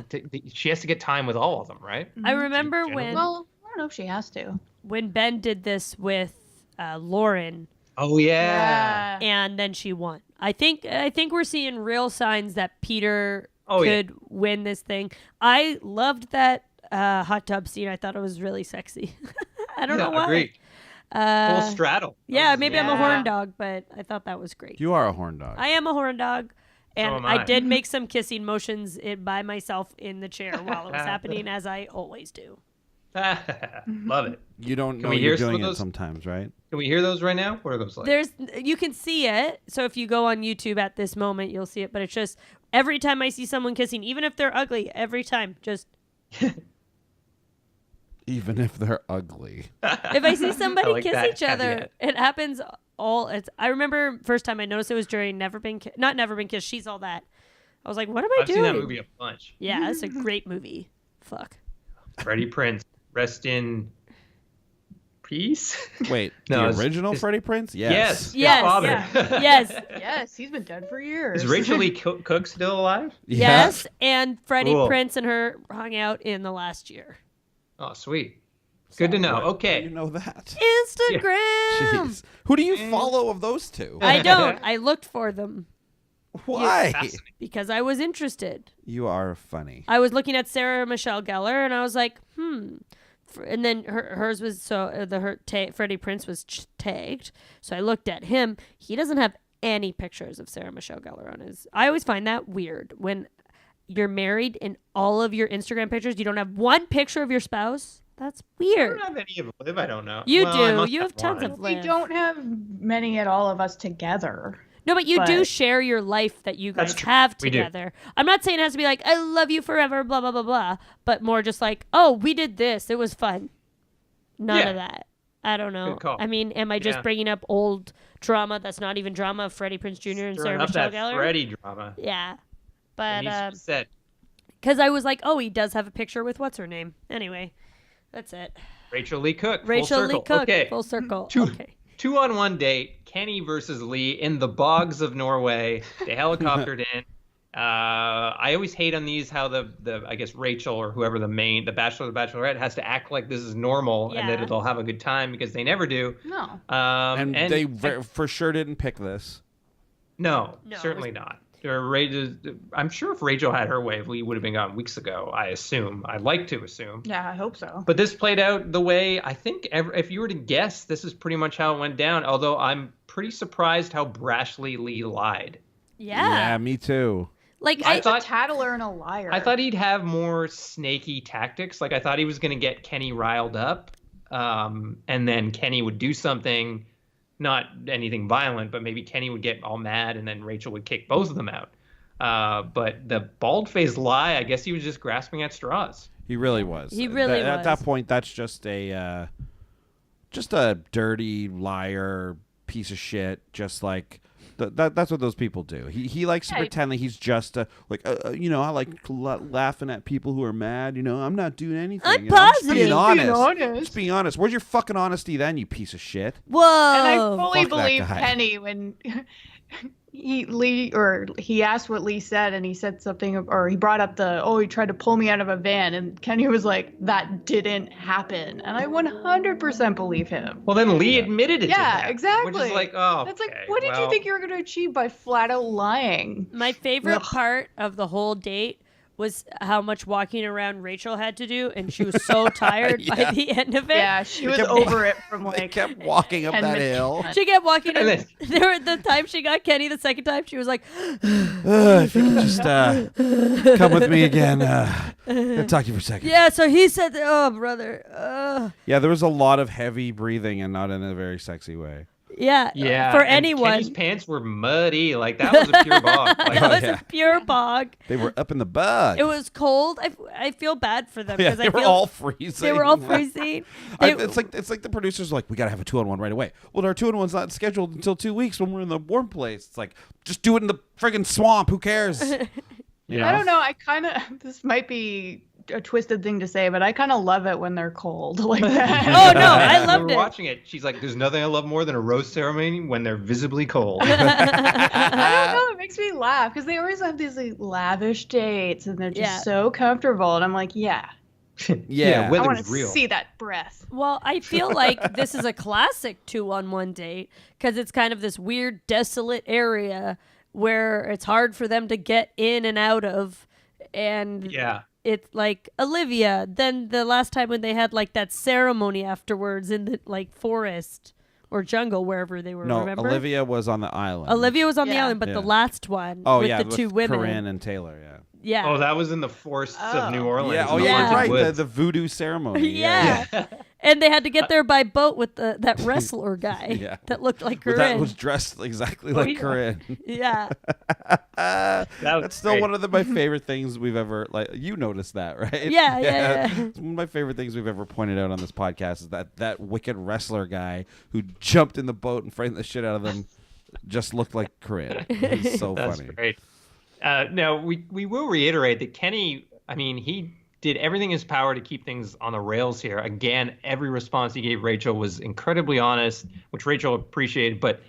she has to get time with all of them, right? I remember Generally. when well, I don't know if she has to. Ben did this with Lauren, Oh yeah. and then she won. I think we're seeing real signs that Peter Oh, yeah. could win this thing. I loved that hot tub scene. I thought it was really sexy. I don't know why. Agreed. Full straddle. Yeah, maybe I'm a Yeah. horn dog, but I thought that was great. You are a horn dog. I am a horn dog. And am I I. did make some kissing motions by myself in the chair while it was happening, as I always do. Love it. You don't know we you're hear some of doing it those? sometimes, right? Can we hear those right now? What are those like? You can see it. So if you go on YouTube at this moment, you'll see it. But it's just every time I see someone kissing, even if they're ugly, every time, just Even if they're ugly. if I see somebody like kiss that each other, caveat. it happens I remember first time I noticed it was during Never Been Kissed, She's All That. I was like, what am I I've doing? seen that movie a bunch. Yeah, it's a great movie. Fuck. Freddie Prinze, rest in peace. Wait, No, the it's- original it's- Freddie Prinze? Yes. his Yes, father. Yes. Yes, he's been dead for years. Is Rachel Lee Cook still alive? Yes. And Freddie Cool. Prinze and her hung out in the last year. Oh, sweet. Good to know. How do Okay. you know that? Instagram. Jeez. Who do you follow of those two? I don't. I looked for them Why? Fascinating. because I was interested. You are funny. I was looking at Sarah Michelle Gellar and I was like, And then hers was Freddie Prinze was tagged. So I looked at him. He doesn't have any pictures of Sarah Michelle Gellar on his. I always find that weird when you're married and all of your Instagram pictures, you don't have one picture of your spouse. That's I weird. don't have any of Liv. I don't know. You Well, I do. must You have tons one. of We Liv. don't have many at all of us together. No, but you do But- share your life that you That's guys true. have We do. together. I'm not saying it has to be like, I love you forever, blah, blah, blah, blah, but more just like, oh, we did this. It was fun. None Yeah. of that. I don't know. Good call. I mean, am I just Yeah. bringing up old drama that's not even drama of Freddie Prinze Jr. and Stirring Sarah up Michelle that Gellar? Freddie drama. Yeah. That But, needs to be said. because I was like, oh, he does have a picture with what's her name. Anyway, that's it. Rachel Lee Cook. Rachel full Lee circle. Cook. Okay. Full circle. Two. Okay. 2-on-1 date. Kenny versus Lee in the bogs of Norway. They helicoptered in. I always hate on these how the I guess Rachel or whoever the Bachelor or the Bachelorette has to act like this is normal and Yeah. that they'll have a good time because they never do. No. And they for sure didn't pick this. No, No, it certainly not. I'm sure if Rachel had her way, Lee would have been gone weeks ago. I assume. I'd like to assume. Yeah, I hope so. But this played out the way I think. If you were to guess, this is pretty much how it went down. Although I'm pretty surprised how brashly Lee lied. Yeah. me too. Like, I He's thought- a tattler and a liar. I thought he'd have more snaky tactics. Like I thought he was going to get Kenny riled up, and then Kenny would do something, not anything violent, but maybe Kenny would get all mad, and then Rachel would kick both of them out. But the bald-faced lie, I guess he was just grasping at straws. He really was. He really At that was. point, that's just a dirty liar, piece of shit. Just like that's what those people do. He likes to pretend that he's just I like laughing at people who are mad. I'm not doing anything. I'm Just positive. being honest. honest. Just being honest. Where's your fucking honesty then, you piece of shit? whoa. And I fully fuck that believe guy. Penny when he asked what Lee said, and he said something, or he brought up he tried to pull me out of a van, and Kenny was like, that didn't happen, and I 100% believe him. Well, then Lee admitted it. Yeah, didn't happen, exactly. Which is like, oh, That's like, okay, what did you well, think you were going to achieve by flat out lying? My favorite Ugh. part of the whole date was how much walking around Rachel had to do, and she was so tired by Yeah. the end of it. Yeah, she was kept- over it from They like kept walking up 10 that minutes. hill. She kept walking, And and the time she got Kenny the second time, she was like, If you could just come with me again. I'll talk to you for a second. yeah, so he said, oh, brother. Yeah, there was a lot of heavy breathing and not in a very sexy way. Yeah, Yeah, for and anyone. Kenny's pants were muddy. Like that was a pure bog. Like, That was yeah. a pure bog. They were up in the bug. It was cold. I feel bad for them Yeah, because they I were feel all freezing. they were all freezing. It's like the producers are like, we gotta have a 2-on-1 right away. Well, our 2-on-1's not scheduled until 2 weeks when we're in the warm place. It's like, just do it in the friggin' swamp. Who cares? You I don't know. I kind of, this might be a twisted thing to say, but I kind of love it when they're cold like that. Oh no, I we loved were it. watching it. She's like, "There's nothing I love more than a rose ceremony when they're visibly cold." I don't know. It makes me laugh because they always have these like lavish dates and they're just Yeah. so comfortable. And I'm like, yeah, Yeah. I weather want was to real. see that breath. Well, I feel like this is a classic 2-on-1 date because it's kind of this weird, desolate area where it's hard for them to get in and out of. And Yeah. it's like Olivia. Then the last time when they had like that ceremony afterwards in the like forest or jungle, wherever they were, No, remember? Olivia was on the island. Olivia was on the Yeah. island, but Yeah. the last one Oh with yeah, the two women. Corinne and Taylor. Yeah. Yeah. Oh, that was in the forests of New Orleans. Yeah. Oh in the yeah, haunted right. woods. The voodoo ceremony. Yeah. And they had to get there by boat with that wrestler guy Yeah. that looked like But Corinne. that was dressed exactly like yeah. Corinne. Yeah. was That's still great. one of my favorite things we've ever you noticed that, right? Yeah. It's one of my favorite things we've ever pointed out on this podcast is that wicked wrestler guy who jumped in the boat and framed the shit out of them just looked like Corinne. He's so That's funny. great. No, we will reiterate that Kenny, I mean, he did everything in his power to keep things on the rails here. Again, every response he gave Rachel was incredibly honest, which Rachel appreciated. But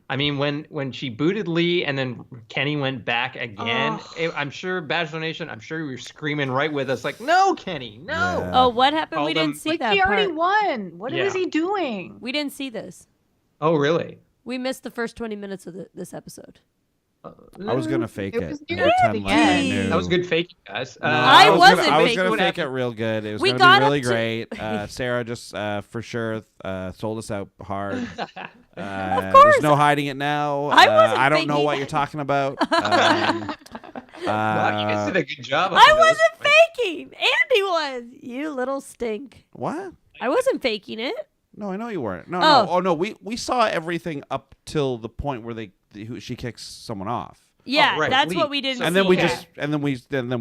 I mean, when she booted Lee and then Kenny went back again, I'm sure Bachelor Nation, I'm sure you were screaming right with us, like, no, Kenny, no. Yeah. Oh, what happened? Call We them- didn't see Like that he already part. won. What Yeah. was he doing? We didn't see this. Oh, really? We missed the first 20 minutes of this episode. I was gonna fake It it. was and near pretend the like I end. knew. That was good faking, guys. No, I wasn't I was faking gonna what fake it happened. real good. It was We gonna got be up really to- great. Sarah just for sure sold us out hard. Of course. There's no hiding it now. I wasn't I don't know faking what it. you're talking about. Wow, you guys did a good job. up I until this wasn't point. faking. Andy was. You little stink. What? I wasn't faking it. No, I know you weren't. No, Oh. no. Oh no, we saw everything up till the point where she kicks someone off. Yeah, right, that's Lee. what we didn't And see. then we Yeah. just and then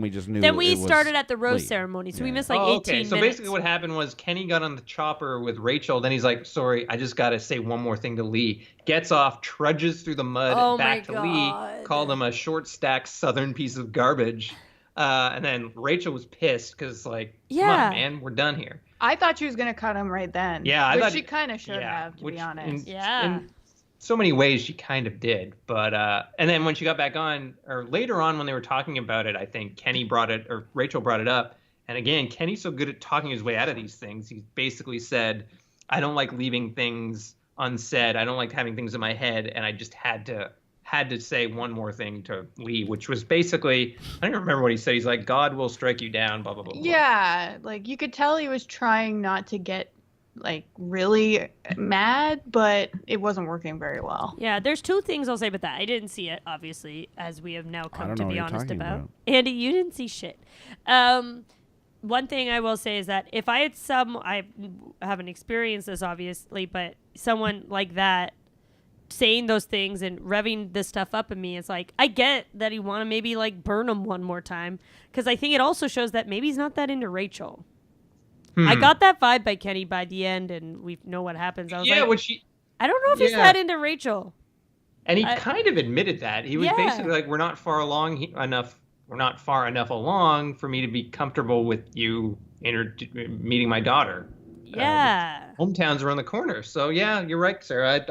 we just knew. Then we it was started at the rose Lee. ceremony, so we Yeah. missed like 18 okay. So minutes. basically, what happened was Kenny got on the chopper with Rachel. Then he's like, "Sorry, I just got to say one more thing to Lee." Gets off, trudges through the mud Oh back my to Lee, God. called him a short stack Southern piece of garbage. And then Rachel was pissed because, like, come Yeah. on, man, we're done here. I thought she was gonna cut him right then. Yeah, I which thought- she kind of should yeah, have, to which be honest. Yeah. In so many ways, she kind of did. But and then when she got back on, or later on when they were talking about it, I think Kenny brought it, or Rachel brought it up. And again, Kenny's so good at talking his way out of these things. He basically said, "I don't like leaving things unsaid. I don't like having things in my head, and I just had to say one more thing to Lee," which was basically, I don't remember what he said. He's like, "God will strike you down." Blah blah blah. blah. Yeah, like you could tell he was trying not to get like really mad, but it wasn't working very well. Yeah, there's two things I'll say about that. I didn't see it, obviously, as we have now I come don't to know be what you're honest talking about. about. Andy, you didn't see shit. One thing I will say is that if I had I haven't experienced this, obviously, but someone like that saying those things and revving this stuff up in me, it's like, I get that you want to maybe like burn him one more time, because I think it also shows that maybe he's not that into Rachel. I got that vibe by Kenny by the end, and we know what happens. I was Yeah, like, when she. I don't know if he's Yeah. that into Rachel. And he I- kind of admitted that. He was Yeah. basically like, we're not far enough along for me to be comfortable with you meeting my daughter. Yeah. Hometowns around the corner. So yeah, you're right, Sarah.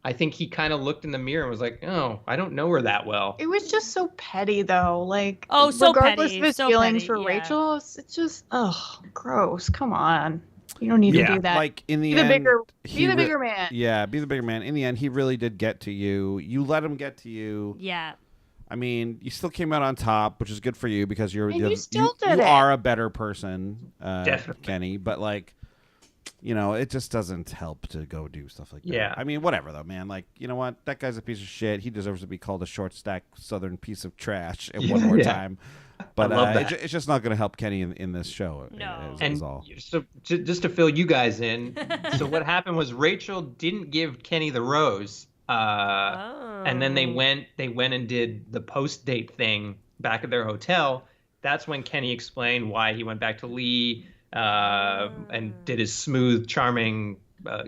I think he kind of looked in the mirror and was like, "Oh, I don't know her that well." It was just so petty, though. Like, Oh, so regardless petty, of his so feelings petty, for yeah. Rachel, it's just, gross. Come on, you don't need Yeah, to do that. Like in the be the end, bigger, he be the re- bigger man. Yeah, be the bigger man. In the end, he really did get to you. You let him get to you. Yeah. I mean, you still came out on top, which is good for you because And you still did you it. are a better person, Definitely. Kenny. But like, it just doesn't help to go do stuff like that. Yeah. I mean, whatever though, man. Like, you know what? That guy's a piece of shit. He deserves to be called a short stack Southern piece of trash one more Yeah. time. But I love that. it's just not going to help Kenny in this show. No. Is And all. so, just to fill you guys in, so what happened was Rachel didn't give Kenny the rose, and then they went and did the post date thing back at their hotel. That's when Kenny explained why he went back to Lee and did his smooth, charming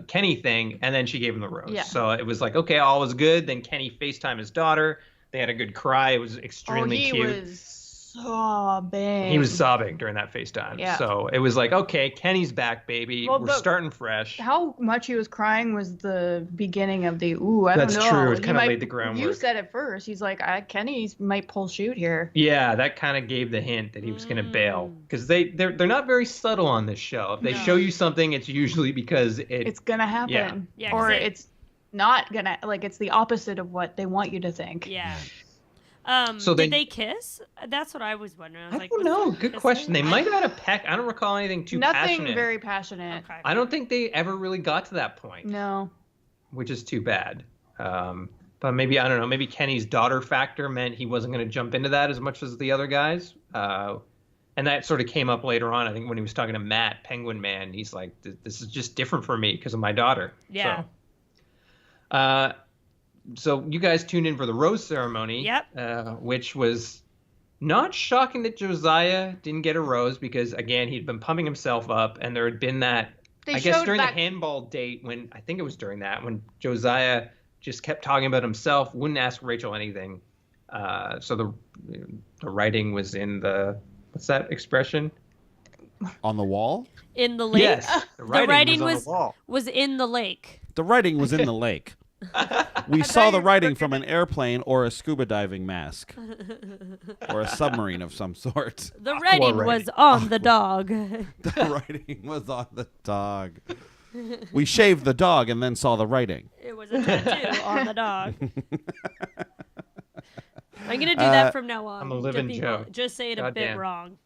Kenny thing, and then she gave him the rose. Yeah. So it was like, okay, all was good. Then Kenny FaceTimed his daughter. They had a good cry. It was Oh, extremely he cute. was sobbing. He was sobbing during that FaceTime. Yeah. So it was like, okay, Kenny's back, baby. Well, We're but starting fresh. How much he was crying was the beginning of the, I That's don't know. true. It He kinda might- laid the groundwork. You said it first. He's like, Kenny might pull shoot here. Yeah, that kind of gave the hint that he was going to bail because they're not very subtle on this show. If they show you something, it's usually because It's going to happen. Yeah, 'cause or they- it's not going to, like, it's the opposite of what they want you to think. Yeah. So did they kiss? That's what I was wondering. I was I like, don't was know. there Good kissing? question. They might have had a peck. I don't recall anything too Nothing passionate. very passionate. Okay. I don't think they ever really got to that point, No. which is too bad. But maybe, I don't know, maybe Kenny's daughter factor meant he wasn't going to jump into that as much as the other guys. And that sort of came up later on, I think, when he was talking to Matt, Penguin Man. He's like, this is just different for me because of my daughter. Yeah. So you guys tuned in for the rose ceremony. Yep. Which was not shocking that Josiah didn't get a rose because, again, he'd been pumping himself up. And there had been that, They I guess, showed during that- the handball date when, I think it was during that, when Josiah just kept talking about himself, wouldn't ask Rachel anything. So the writing was in the, what's that expression? On the wall? In the lake. Yes. The writing, was on the wall. was in the lake. The writing was in the lake. We saw the writing from an airplane or a scuba diving mask or a submarine of some sort. The writing was writing. on the dog. The writing was on the dog. We shaved the dog and then saw the writing. It was a tattoo on the dog. I'm gonna do that from now on. I'm a to living people. joke. Just say it a bit Goddamn. wrong.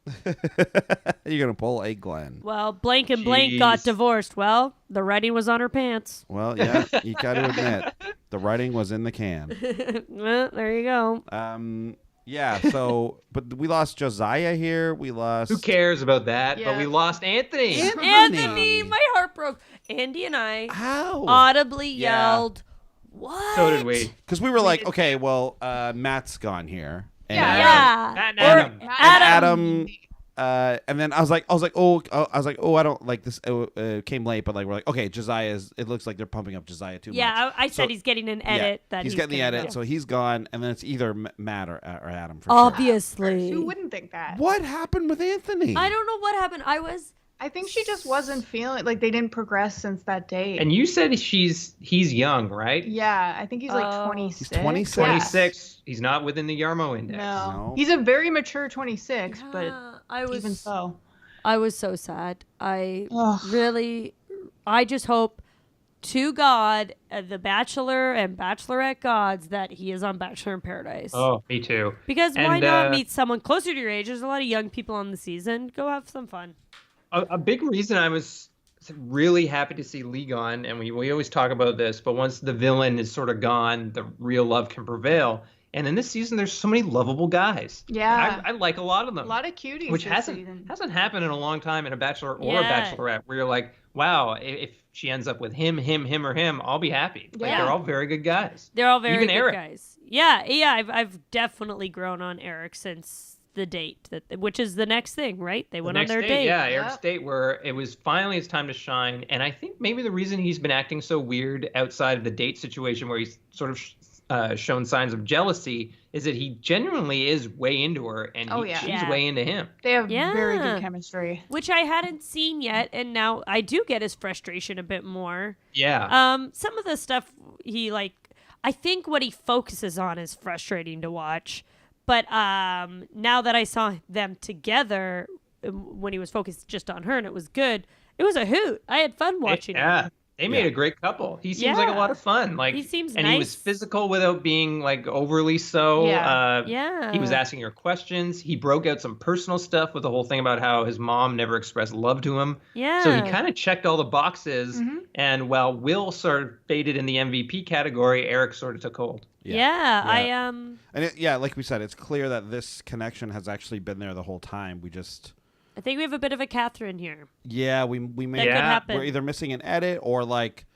You're going to pull a Glenn. Well, blank and blank got Jeez. divorced. Well, the writing was on her pants. Well, yeah, you got to admit, the writing was in the can. Well, there you go. Yeah, so, but we lost Josiah here. We lost... Who cares about that? Yeah. But we lost Anthony. Anthony, my heart broke. Andy and I How? audibly Yeah. yelled, "What?" So did we. Because we were like, okay, well, Matt's gone here. And, Yeah. Matt and Or Adam. Adam, and then I was like, I don't like this. It came late, but like we're like, okay, Josiah's. It looks like they're pumping up Josiah too much. Yeah, I said So- he's getting an Yeah, edit. That he's getting the gonna edit, go. so he's gone, and then it's either Matt or Adam for sure. Obviously. Who wouldn't think that? What happened with Anthony? I don't know what happened. I think she just wasn't feeling like they didn't progress since that date. And you said he's young, right? Yeah, I think he's like Oh. 26. He's 26. Yeah. 26. He's not within the Yarmo index. No. No. He's a very mature 26, but Yeah, I was even so. I was so sad. I Ugh. I just hope to God, the Bachelor and Bachelorette gods, that he is on Bachelor in Paradise. Oh, me too. Because why And, not meet someone closer to your age? There's a lot of young people on the season. Go have some fun. A big reason I was really happy to see Lee gone, and we always talk about this, but once the villain is sort of gone, the real love can prevail. And in this season, there's so many lovable guys. Yeah. I like a lot of them. A lot of cuties which this season. hasn't happened in a long time in a Bachelor or a Yeah. Bachelorette, where you're like, wow, if she ends up with him, or him, I'll be happy. Like, Yeah. they're all very good guys. They're all very Even good Eric. guys. Yeah. I've definitely grown on Eric since the date, which is the next thing, right? They went on their date. Yeah, Eric's Yep. date, where it was finally his time to shine. And I think maybe the reason he's been acting so weird outside of the date situation, where he's sort of shown signs of jealousy, is that he genuinely is way into her, and Oh, yeah. she's Yeah. way into him. They have Yeah. very good chemistry. Which I hadn't seen yet, and now I do get his frustration a bit more. Yeah. Some of the stuff I think what he focuses on is frustrating to watch. But now that I saw them together, when he was focused just on her and it was good, it was a hoot. I had fun watching Yeah. it. They made a great couple. He seems like a Yeah. lot of fun. Like He seems and he was nice. physical without being like overly so. Yeah. Yeah. He was asking her questions. He broke out some personal stuff with the whole thing about how his mom never expressed love to him. Yeah. So he kind of checked all the boxes. Mm-hmm. And while Will sort of faded in the MVP category, Eric sort of took hold. Yeah. And like we said, it's clear that this connection has actually been there the whole time. I think we have a bit of a Catherine here. Yeah, we may That could happen. we're either missing an edit or like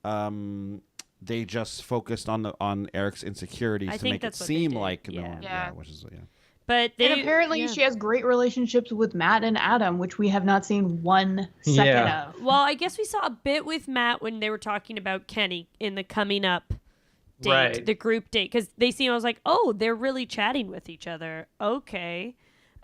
they just focused on Eric's insecurities I to think make it that's what they seem did. like Yeah. no one, Yeah. which is But they, And apparently yeah. she has great relationships with Matt and Adam, which we have not seen one second Yeah. of. Well, I guess we saw a bit with Matt when they were talking about Kenny in the coming up date, Right. the group date, because I was like, oh, they're really chatting with each other. Okay.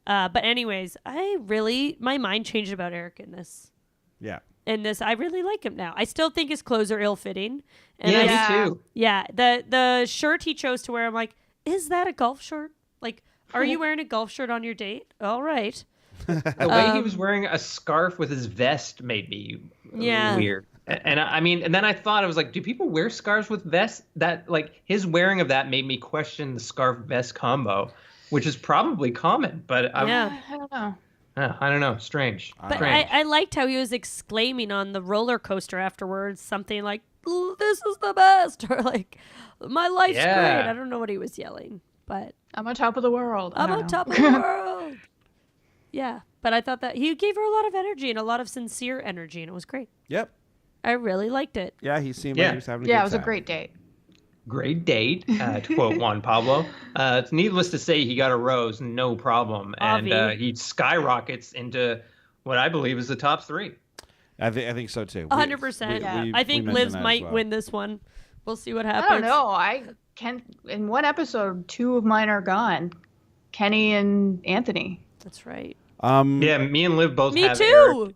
But anyways, my mind changed about Eric in this. Yeah. In this, I really like him now. I still think his clothes are ill-fitting. And Yeah, me too. Yeah, the shirt he chose to wear, I'm like, is that a golf shirt? Like, are you wearing a golf shirt on your date? All right. The way he was wearing a scarf with his vest made me weird. And and then I thought, I was like, do people wear scarves with vests? That, like, his wearing of that made me question the scarf vest combo, which is probably common, but I don't know. I don't know. Strange. But I liked how he was exclaiming on the roller coaster afterwards, something like, "This is the best," or like, "My life's great." I don't know what he was yelling, but I'm on top of the world. I'm on top of the world. Yeah, but I thought that he gave her a lot of energy and a lot of sincere energy, and it was great. Yep. I really liked it. Yeah, he seemed like he was having a good Yeah, time. it was a great date. Great date, to quote Juan Pablo. It's needless to say, he got a rose, no problem. And he skyrockets into what I believe is the top 3. I think so too. 100%. I think Liv might win this one. We'll see what happens. I don't know. I can. In one episode, 2 of mine are gone. Kenny and Anthony. That's right. Yeah, me and Liv both Me have too.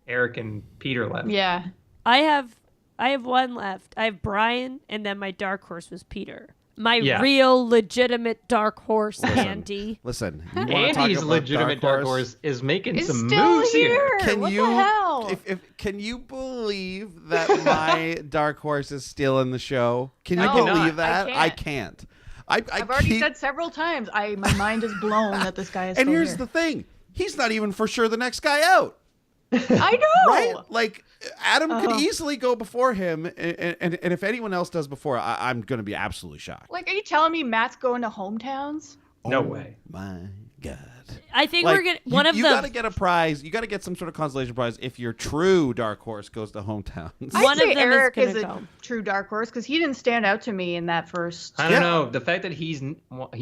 Eric and Peter left. Yeah. I have one left. I have Brian, and then my dark horse was Peter. My real legitimate dark horse, Andy. Listen, Andy's legitimate dark horse is making some still moves here. Can what you? The hell? Can you believe that my dark horse is still in the show? Can you No, believe that? I can't. I've already said several times. My mind is blown that this guy is. And still here's here. the thing: he's not even for sure the next guy out. I know. Right? Like Adam could easily go before him, and if anyone else does before, I'm going to be absolutely shocked. Like, are you telling me Matt's going to hometowns? No way. My God. I think we're gonna you got to get a prize. You got to get some sort of consolation prize if your true dark horse goes to hometowns. I'd say of them Eric is is gonna a go. true dark horse because he didn't stand out to me in that first. I don't know. The fact that he's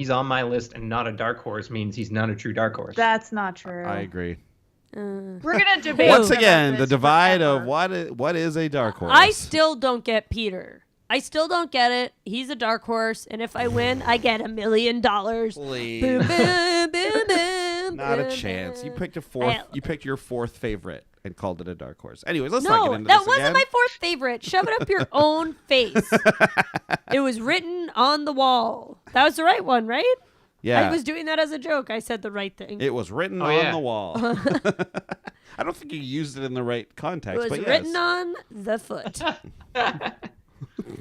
on my list and not a dark horse means he's not a true dark horse. That's not true. I agree. We're gonna debate. Once about again, the this divide forever. of what is a dark horse. I still don't get Peter. I still don't get it. He's a dark horse, and if I win, I get $1 million. Please. Boom, boom, boom, boom, Not a boom, chance. You boom. picked a fourth. I- You picked your 4th favorite and called it a dark horse. Anyways, let's not get No, into that this wasn't again. my 4th favorite. Shove it up your own face. It was written on the wall. That was the right one, right? Yeah, I was doing that as a joke. I said the right thing. it was written Oh, on yeah. the wall. I don't think you used it in the right context, It was but yes. written on the foot.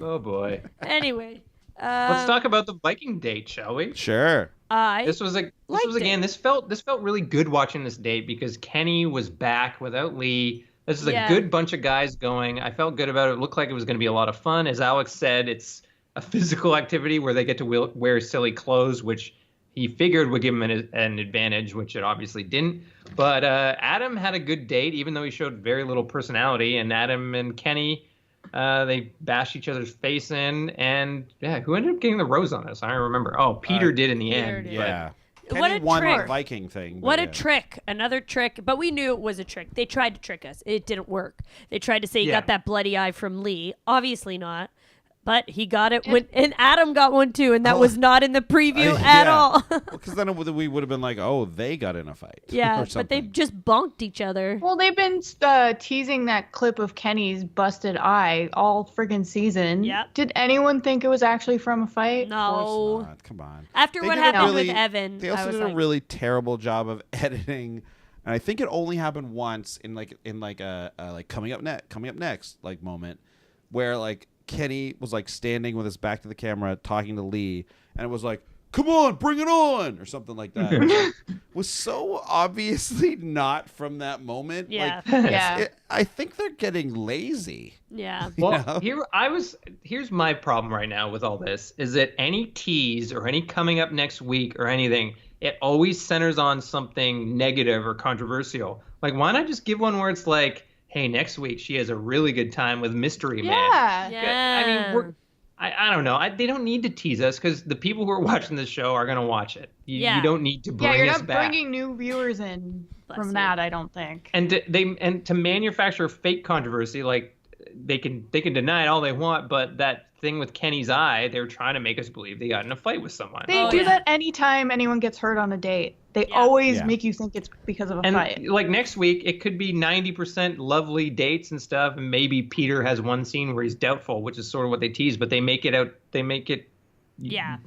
Oh boy. Anyway, Let's talk about the Viking date, shall we? Sure. This was again. This felt really good watching this date because Kenny was back without Lee. This is a good bunch of guys going. I felt good about it. It looked like it was going to be a lot of fun. As Alex said, it's a physical activity where they get to wear silly clothes, which he figured would give him an advantage, which it obviously didn't. But Adam had a good date, even though he showed very little personality. And Adam and Kenny, they bashed each other's face in. And yeah, who ended up getting the rose on this? I don't remember. Oh, Peter did in the end. did. Yeah. What Kenny a won trick. the Viking thing. what but a yeah. trick. Another trick. But we knew it was a trick. They tried to trick us. It didn't work. They tried to say he Yeah. got that bloody eye from Lee. Obviously not. But he got it and Adam got one too, and that was not in the preview at yeah. all. Because then we would have been like, oh, they got in a fight. Yeah, or but they something. just bonked each other. Well, they've been teasing that clip of Kenny's busted eye all friggin' season. Yep. Did anyone think it was actually from a fight? Of course No. not. Come on. After They what did a happened really- with Evan, They I also was did like, a really terrible job of editing, and I think it only happened once in a coming up next like moment, where like Kenny was like standing with his back to the camera talking to Lee, and it was like, "Come on, bring it on," or something like that. It was so obviously not from that moment. Yeah. Like, Yeah. I think they're getting lazy. yeah. Well, here's my problem right now with all this is that any tease or any coming up next week or anything, it always centers on something negative or controversial. Like, why not just give one where it's like, hey, next week she has a really good time with Mystery Man. Yeah. Yeah. I mean, I don't know. They don't need to tease us because the people who are watching this show are going to watch it. You don't need to bring Yeah, you're us not back. bringing new viewers in Bless from you. that, I don't think. And to manufacture fake controversy, like they can deny it all they want, but that thing with Kenny's eye, they were trying to make us believe they got in a fight with someone. They do that anytime anyone gets hurt on a date. They always make you think it's because of a fight. Like next week, it could be 90% lovely dates and stuff, and maybe Peter has one scene where he's doubtful, which is sort of what they tease, but they make it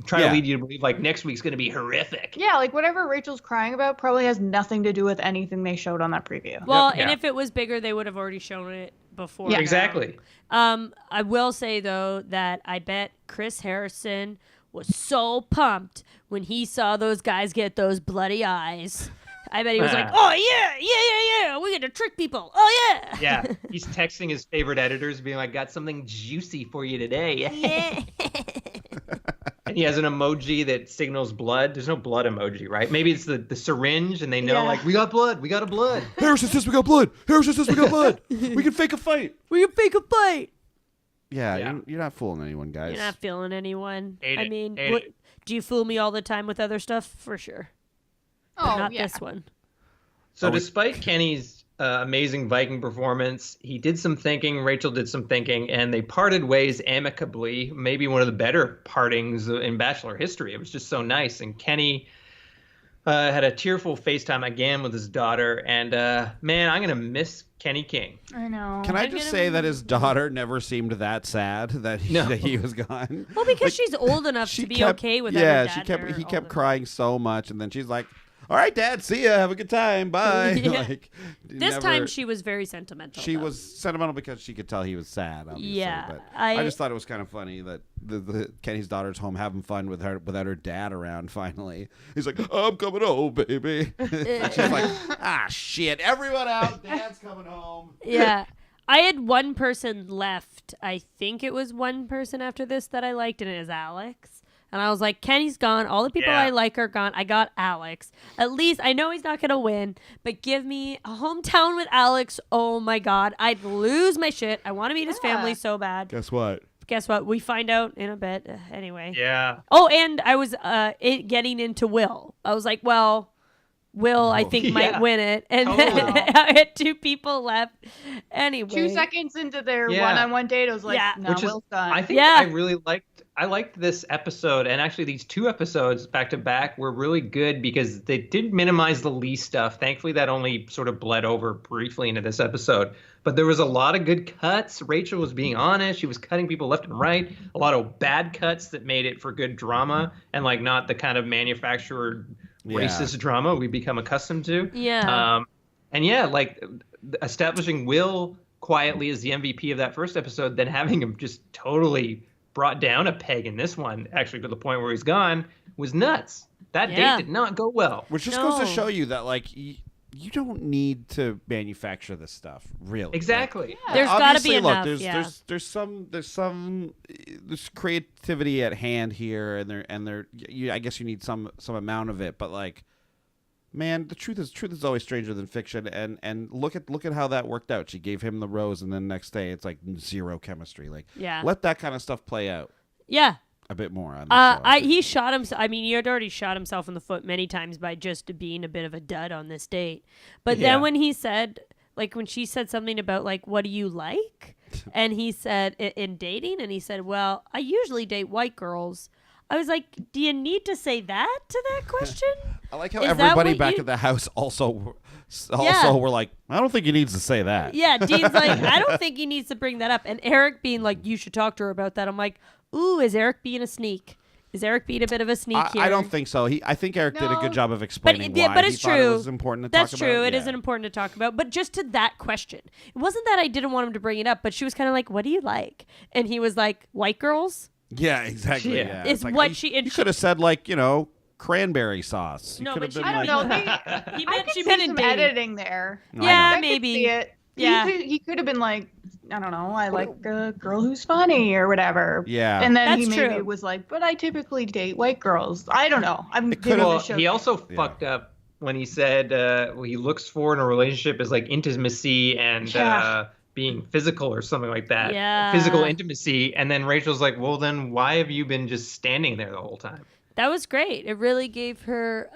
try to lead you to believe like next week's going to be horrific. Yeah, like whatever Rachel's crying about probably has nothing to do with anything they showed on that preview. Well, and if it was bigger, they would have already shown it before. Yeah, exactly. I will say though that I bet Chris Harrison was so pumped when he saw those guys get those bloody eyes. I bet he was like, "Oh yeah, we get to trick people. Oh yeah." Yeah, he's texting his favorite editors, being like, "Got something juicy for you today." Yeah. And he has an emoji that signals blood. There's no blood emoji, right? Maybe it's the syringe, and they know like we got blood. We got a blood. Harrison says we got blood. Harrison says we got blood. We can fake a fight. We can fake a fight. Yeah. You're not fooling anyone, guys. You're not feeling anyone. Ate mean, it. do you fool me all the time with other stuff? For sure. But not this one. So despite Kenny's amazing Viking performance, he did some thinking, Rachel did some thinking, and they parted ways amicably. Maybe one of the better partings in Bachelor history. It was just so nice. And Kenny had a tearful FaceTime again with his daughter. And man, I'm going to miss Kenny King. I know. Can I just say that his daughter never seemed that sad that he was gone? Well, because she's old enough to be okay with her dad. He kept crying so much, and then she's like, "All right, Dad, see ya. Have a good time. Bye." Like, this time she was very sentimental. She was sentimental because she could tell he was sad, obviously. Yeah. But I just thought it was kind of funny that the Kenny's daughter's home having fun with her without her dad around finally. He's like, "I'm coming home, baby." And she's like, "Ah, shit. Everyone out. Dad's coming home." Yeah. I had one person left. I think it was one person after this that I liked, and it is Alex. And I was like, Kenny's gone. All the people I like are gone. I got Alex. At least I know he's not going to win, but give me a hometown with Alex. Oh, my God. I'd lose my shit. I want to meet his family so bad. Guess what? We find out in a bit. Anyway. Yeah. Oh, and I was getting into Will. I was like, well, Will, I think, might win it. And then I had two people left. Anyway. 2 seconds into their one-on-one date, I was like, no, Will's done. I think I liked this episode, and actually these two episodes back to back were really good because they did minimize the Lee stuff. Thankfully, that only sort of bled over briefly into this episode. But there was a lot of good cuts. Rachel was being honest. She was cutting people left and right. A lot of bad cuts that made it for good drama and like not the kind of manufactured racist drama we become accustomed to. Yeah. Like establishing Will quietly as the MVP of that first episode, then having him just totally brought down a peg in this one, actually to the point where he's gone, was nuts. That date did not go well. Which just goes to show you that, like, you don't need to manufacture this stuff, really. Exactly. Like, there's got to be enough. There's some creativity at hand here, and I guess you need some amount of it, but like, man, the truth is always stranger than fiction, and look at how that worked out. She gave him the rose, and then next day it's like zero chemistry. Like, let that kind of stuff play out. Yeah. A bit more on the show. He shot himself. I mean, he had already shot himself in the foot many times by just being a bit of a dud on this date. But then when he said, like, when she said something about, like, what do you like? And he said, in dating, and he said, well, I usually date white girls. I was like, do you need to say that to that question? I like how everybody back at the house also were like, I don't think he needs to say that. Yeah, Dean's like, I don't think he needs to bring that up. And Eric being like, you should talk to her about that. I'm like, ooh, is Eric being a sneak? Is Eric being a bit of a sneak here? I don't think so. I think Eric did a good job of explaining why but it's he thought it was important to talk about. That's true. It isn't important to talk about. But just to that question, it wasn't that I didn't want him to bring it up, but she was kind of like, what do you like? And he was like, white girls? Yeah, exactly. Yeah. It's like, what she... You could have said, like, cranberry sauce. No, but I don't know. She meant some editing there. Yeah, maybe. See it. Yeah. He could have been like, I don't know, I like a girl who's funny or whatever. Yeah. And then he maybe was like, but I typically date white girls. I don't know. He also fucked up when he said what he looks for in a relationship is like intimacy and being physical or something like that. Yeah. Physical intimacy. And then Rachel's like, well, then why have you been just standing there the whole time? That was great. It really gave her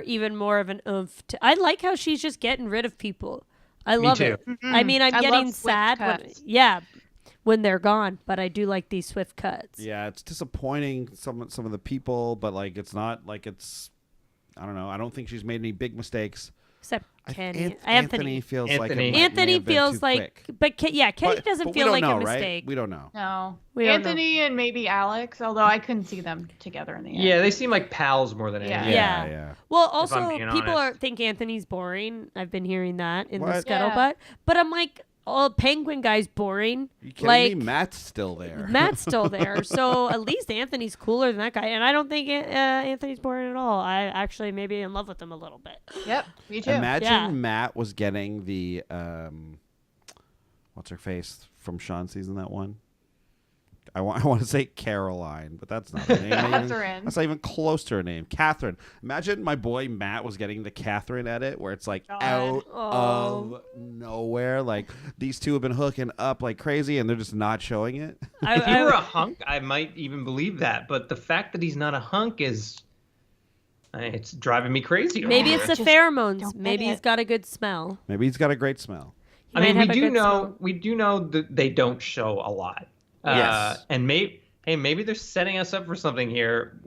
even more of an oomph. I like how she's just getting rid of people. I love it. Mm-hmm. I mean, I'm getting sad. when they're gone, but I do like these swift cuts. Yeah, it's disappointing some of the people, but like it's not like it's. I don't know. I don't think she's made any big mistakes. Except Kenny. Anthony feels like it may Anthony have been feels too like, quick. Kenny doesn't but feel we like don't know, a right? mistake. We don't know. No. We don't Anthony and maybe Alex, although I couldn't see them together in the end. Yeah, they seem like pals more than Yeah. anything. Yeah. Well, I'm also being people honest. think Anthony's boring. I've been hearing that in the What? scuttlebutt, but I'm like, oh, Penguin guy's boring. You kidding Like me? Matt's still there. Matt's still there, so at least Anthony's cooler than that guy, and I don't think Anthony's boring at all. I actually maybe in love with him a little bit. Yep, me too. Imagine Yeah. Matt was getting the what's her face from Sean season that one. I want to say Caroline, but that's not her name. Catherine. That's not even close to her name. Catherine. Imagine my boy Matt was getting the Catherine edit where it's like out of nowhere. Like these two have been hooking up like crazy and they're just not showing it. If he were a hunk, I might even believe that. But the fact that he's not a hunk is, it's driving me crazy. Maybe it's the Just pheromones. don't Maybe get he's it. got a good smell. Maybe he's got a great smell. He I mean, might have a good smell. we do know that they don't show a lot. Yes. And maybe they're setting us up for something here.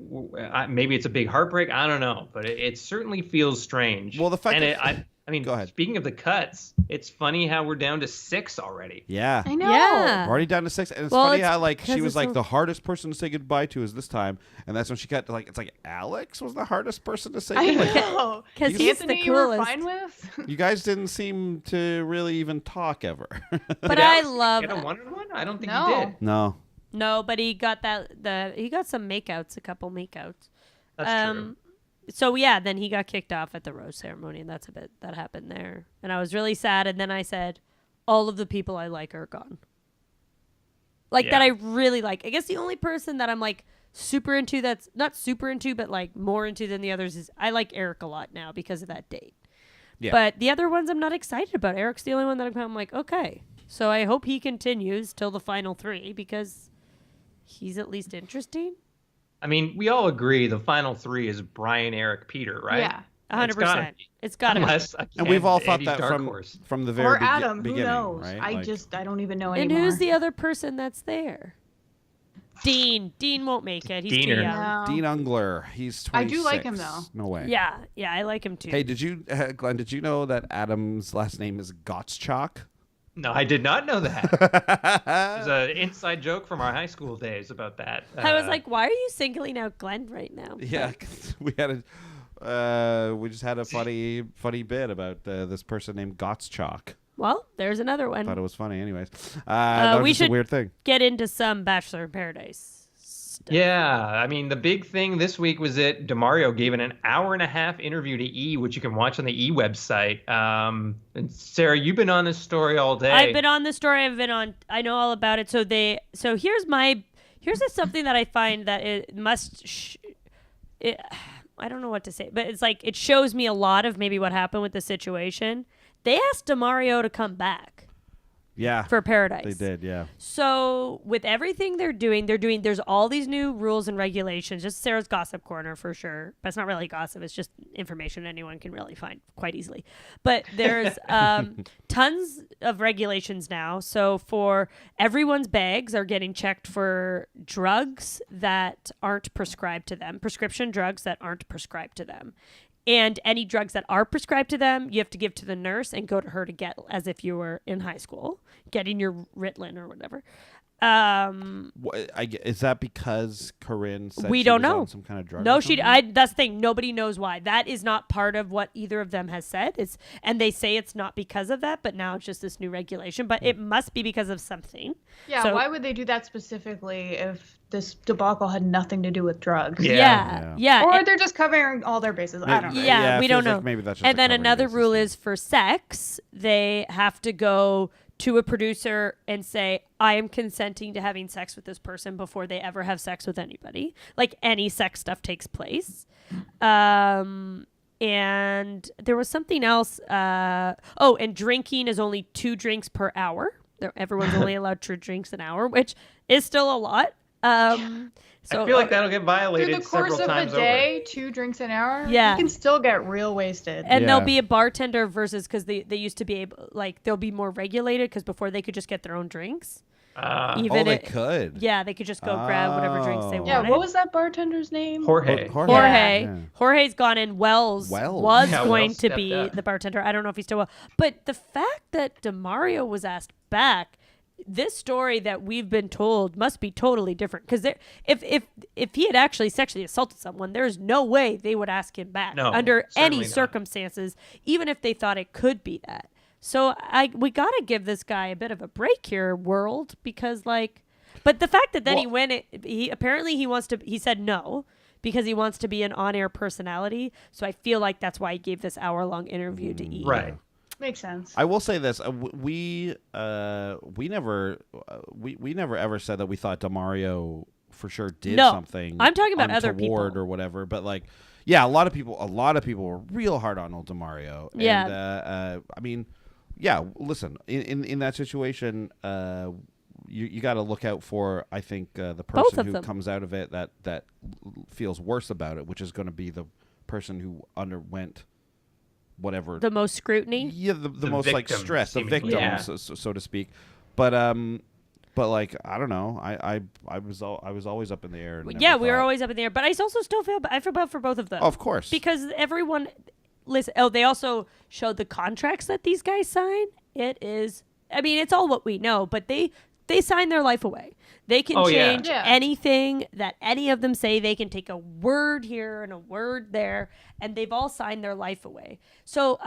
Maybe it's a big heartbreak. I don't know, but it certainly feels strange. Well, the fact and that- I mean, Go ahead. speaking of the cuts, it's funny how we're down to 6 already. Yeah. I know. Yeah. We're already down to 6, and it's Well, funny it's how like 'cause she was it's like so- the hardest person to say goodbye to is this time, and that's when she got to like it's like Alex was the hardest person to say I goodbye. know. 'Cause He's- he's the Anthony, you were coolest. fine with? You guys didn't seem to really even talk ever. But Did I Alex love get a one-on-one? I don't think No. he did. No. No, but he got he got some makeouts, a couple makeouts. That's true. So yeah, then he got kicked off at the rose ceremony, and that's a bit that happened there. And I was really sad. And then I said, all of the people I like are gone. Like that I Yeah. really like. I guess the only person that I'm like super into, that's not super into, but like more into than the others, is I like Eric a lot now because of that date. Yeah. But the other ones I'm not excited about. Eric's the only one that I'm like, okay. So I hope he continues till the final 3 because he's at least interesting. I mean, we all agree the final 3 is Brian, Eric, Peter, right? Yeah. 100%. It's got to be. Unless, And again, we've all thought Andy's that dark horse. from the very Or Adam, who beginning, knows? right? I Like, don't even know And anymore. who's the other person that's there? Dean. Dean won't make it. He's too Diener. young. No. Dean Ungler. He's 26. I do like him, though. No way. Yeah, I like him too. Hey, did you, Glenn? Did you know that Adam's last name is Gottschalk? No, I did not know that. There's an inside joke from our high school days about that. I was like, why are you singling out Glenn right now? Yeah, 'cause we just had a funny bit about this person named Gottschalk. Well, there's another one. Thought it was funny, anyways. That was we just a should- weird thing. Get into some Bachelor in Paradise stuff. yeah, I mean, the big thing this week was that DeMario gave an hour-and-a-half interview to E, which you can watch on the E website. And Sarah, you've been on this story all day. I've been on this story. I know all about it. So here's something that I find that it must. I don't know what to say, but it's like it shows me a lot of maybe what happened with the situation. They asked DeMario to come back Yeah, for Paradise. they did. Yeah, So with everything they're doing, there's all these new rules and regulations. Just Sarah's gossip corner for sure. But it's not really gossip. It's just information anyone can really find quite easily. But there's tons of regulations now. So for everyone's bags are getting checked for drugs that aren't prescribed to them, prescription drugs that aren't prescribed to them. And any drugs that are prescribed to them, you have to give to the nurse and go to her to get, as if you were in high school, getting your Ritalin or whatever. Is that because Corinne said We she don't was know. on some kind of drug? No, or she. something? That's the thing. Nobody knows why. That is not part of what either of them has said. And they say it's not because of that, but now it's just this new regulation. But it must be because of something. Yeah, So- why would they do that specifically if this debacle had nothing to do with drugs? Yeah. Or they're just covering all their bases. I don't know. Yeah, it we feels don't like know. maybe that's just And a then covering another basis rule thing. is for sex, they have to go to a producer and say, I am consenting to having sex with this person before they ever have sex with anybody. Like any sex stuff takes place. And there was something else. And drinking is only 2 drinks per hour. Everyone's only allowed 2 drinks an hour, which is still a lot. So I feel like that'll get violated Through the course several of times a day, 2 drinks an hour, Yeah. you can still get real wasted. And Yeah. there'll be a bartender versus because they used to be able, like, they'll be more regulated because before they could just get their own drinks. Even they it- could. Yeah, they could just go grab whatever drinks they Oh. Yeah, wanted. what was that bartender's name? Jorge. Jorge. Yeah. Jorge's gone in. Wells Wells. was Yeah, going Wells to stepped be up. the bartender. I don't know if he's still will. But the fact that DeMario was asked back, this story that we've been told must be totally different. Because if he had actually sexually assaulted someone, there's no way they would ask him back No, under any certainly not. circumstances, even if they thought it could be that. So we got to give this guy a bit of a break here, world, because like, but the fact that then he went, he said no because he wants to be an on-air personality. So I feel like that's why he gave this hour-long interview to E! Right. Makes sense. I will say this: we never ever said that we thought DeMario for sure did No, something. I'm talking about other untoward people. or whatever. But like, yeah, a lot of people were real hard on old DeMario. Yeah. And, I mean, yeah. Listen, in that situation, you got to look out for. I think the Both person of who them. comes out of it that feels worse about it, which is going to be the person who underwent whatever The most scrutiny. yeah, the most like victim, stress, the seemingly. victim, Yeah. so to speak. But like I don't know. I was always up in the air. And Yeah, never we were thought- always up in the air, but I also still feel I feel bad for both of them. Of course. because everyone listen. Oh, they also showed the contracts that these guys sign. It is, I mean, it's all what we know, but they sign their life away. They can Oh, yeah. change Yeah. anything that any of them say. They can take a word here and a word there, and they've all signed their life away. So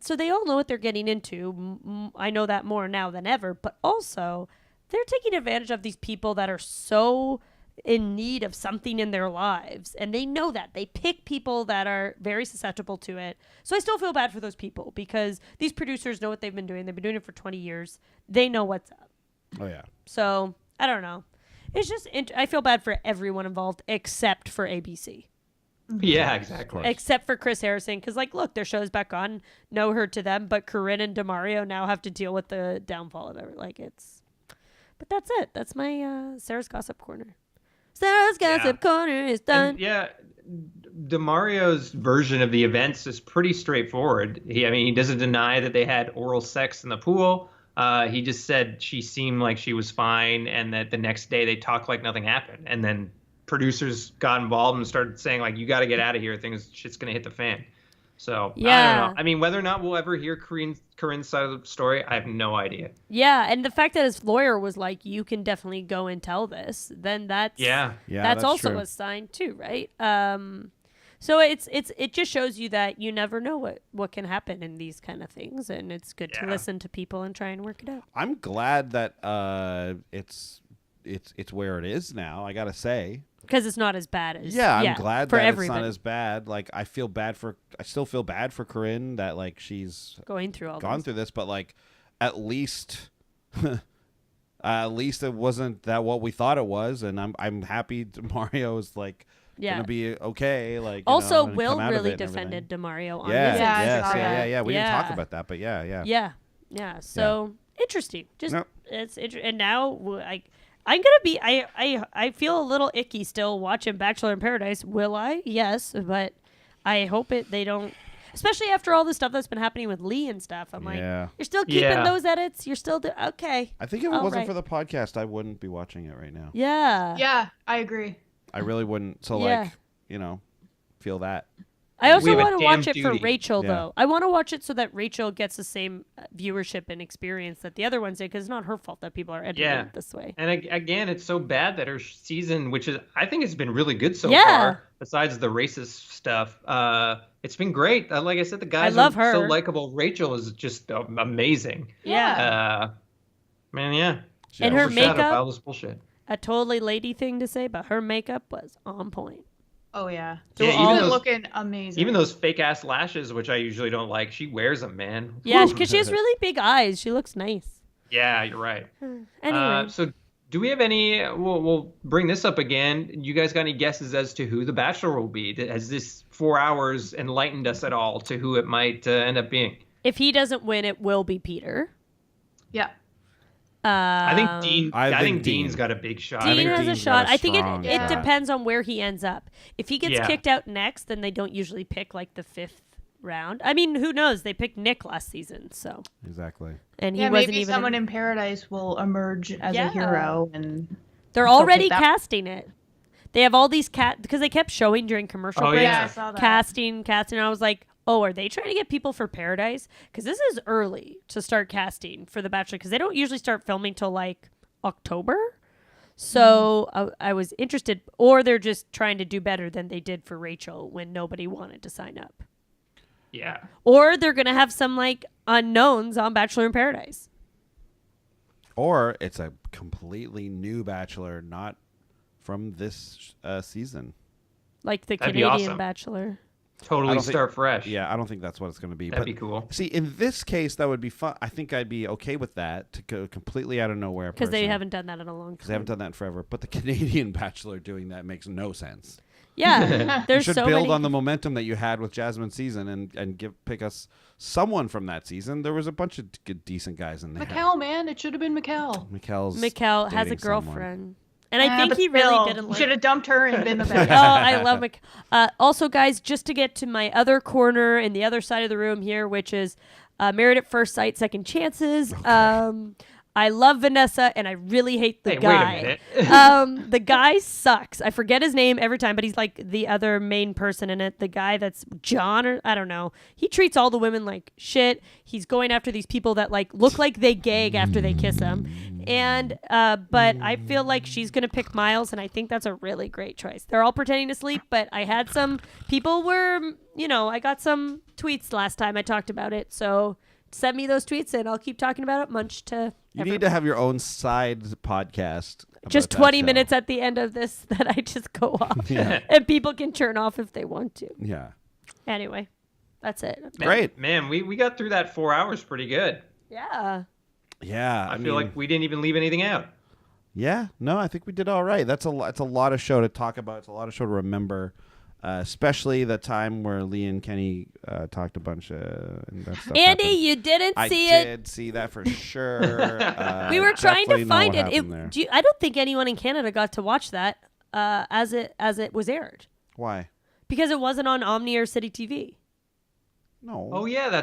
so they all know what they're getting into. I know that more now than ever, but also they're taking advantage of these people that are so in need of something in their lives, and they know that. They pick people that are very susceptible to it. So I still feel bad for those people because these producers know what they've been doing. They've been doing it for 20 years. They know what's up. Oh yeah. So I don't know. It's just I feel bad for everyone involved except for ABC, Yeah, exactly. except for Chris Harrison, because like, look, their show's back on. No hurt to them, but Corinne and DeMario now have to deal with the downfall of it. Like it's, but that's it. That's my Sarah's Gossip Corner. Sarah's Gossip Corner is done. And, yeah, DeMario's version of the events is pretty straightforward. He doesn't deny that they had oral sex in the pool. He just said she seemed like she was fine, and that the next day they talked like nothing happened. And then producers got involved and started saying like, "You got to get out of here. Shit's gonna hit the fan." So Yeah. I don't know. I mean, whether or not we'll ever hear Corinne's side of the story, I have no idea. Yeah, and the fact that his lawyer was like, "You can definitely go and tell this," then that's Yeah, that's also true. a sign too, right? So it just shows you that you never know what can happen in these kind of things, and it's good to Yeah. listen to people and try and work it out. I'm glad that it's where it is now. I gotta say. Because it's not as bad as Yeah, I'm glad for that everybody it's not as bad. Like I still feel bad for Corinne that like she's going through all gone this. through this, but like at least it wasn't that what we thought it was, and I'm happy Mario is like Yeah. gonna be okay. Like Also, and Will come out of really it and everything. defended DeMario on Yeah, this. Yeah, I yes, saw yeah, that. yeah. We didn't talk Yeah. about that, but yeah. Yeah. So interesting. Just Yep. it's and now I'm gonna be. I feel a little icky still watching Bachelor in Paradise. Will I? Yes, but I hope they don't. Especially after all the stuff that's been happening with Lee and stuff. I'm like, Yeah. you're still keeping Yeah. those edits. You're still okay. I think if it All wasn't right. for the podcast, I wouldn't be watching it right now. Yeah. Yeah, I agree. I really wouldn't. So Yeah. like, feel that. I also We have a want to damn watch it for duty. Rachel, Yeah. though. I want to watch it so that Rachel gets the same viewership and experience that the other ones did, because it's not her fault that people are editing Yeah. it this way. And again, it's so bad that her season, which I think has been really good so Yeah. far, besides the racist stuff, it's been great. Like I said, the guys love are so her. likable. Rachel is just amazing. Yeah. Man, yeah. She And her Overshadowed by makeup- all this bullshit. A totally lady thing to say, but her makeup was on point. Oh yeah. Yeah, She's even been those- looking amazing. Even those fake ass lashes, which I usually don't like, she wears them, man. Yeah, Whew. because she has really big eyes. She looks nice. Yeah, you're right. Anyway, So, do we have any? We'll bring this up again. You guys got any guesses as to who the Bachelor will be? Has this 4 hours enlightened us at all to who it might end up being? if he doesn't win, it will be Peter. yeah. I think Dean. I I think think Dean's Dean. got a big shot. Dean think has a Dean's shot. got a I think strong it shot. depends on where he ends up. If he gets Yeah. kicked out next, then they don't usually pick like the fifth round. I mean, who knows? They picked Nick last season, so. Exactly. And he Yeah, wasn't maybe even someone in Paradise will emerge as Yeah. a hero, and They're They'll already pick that- casting it. They have all these because they kept showing during commercial Oh, breaks. yeah. I saw that. Casting. And I was like, oh, are they trying to get people for Paradise? Because this is early to start casting for The Bachelor, because they don't usually start filming till like October. So I was interested, or they're just trying to do better than they did for Rachel when nobody wanted to sign up. Yeah. Or they're going to have some like unknowns on Bachelor in Paradise. Or it's a completely new Bachelor, not from this season. Like the That'd be Canadian awesome. Bachelor. I Totally don't think- start fresh. Yeah, I don't think that's what it's going to be. That'd but be cool. See, in this case, that would be fun. I think I'd be okay with that, to go completely out of nowhere. Because they person. haven't done that in a long time. Because they haven't done that in forever. But the Canadian Bachelor doing that makes no sense. Yeah, You there's should so build many. on the momentum that you had with Jasmine's season and pick us someone from that season. There was a bunch of good, decent guys in there. Mikkel, man, it should have been Mikkel. Mikkel has a dating girlfriend. And I think but he really still, didn't you like. should have dumped her and been the Oh, best. I love Mikkel. Also, guys, just to get to my other corner in the other side of the room here, which is Married at First Sight, Second Chances. I love Vanessa, and I really hate the Hey, guy. wait a minute. The guy sucks. I forget his name every time, but he's like the other main person in it. The guy that's John, or I don't know. He treats all the women like shit. He's going after these people that like look like they gag after they kiss him. And but I feel like she's gonna pick Miles, and I think that's a really great choice. They're all pretending to sleep, but I had some people were, I got some tweets last time I talked about it, so send me those tweets and I'll keep talking about it. Munch to You need to have your own side podcast. just about that 20 show. minutes at the end of this that I just go off, and people can turn off if they want to. Yeah. Anyway, that's it. Great. Man, we got through that 4 hours pretty good. Yeah. Yeah. I feel like we didn't even leave anything out. Yeah. No, I think we did all right. It's a lot of show to talk about. It's a lot of show to remember. Especially the time where Lee and Kenny talked a bunch and that stuff. Andy, happened. you didn't I see it. did see that for sure. We were trying to Definitely know find what it. happened there. I don't think anyone in Canada got to watch that as it was aired, Why? because it wasn't on Omni or City TV. No. Oh yeah,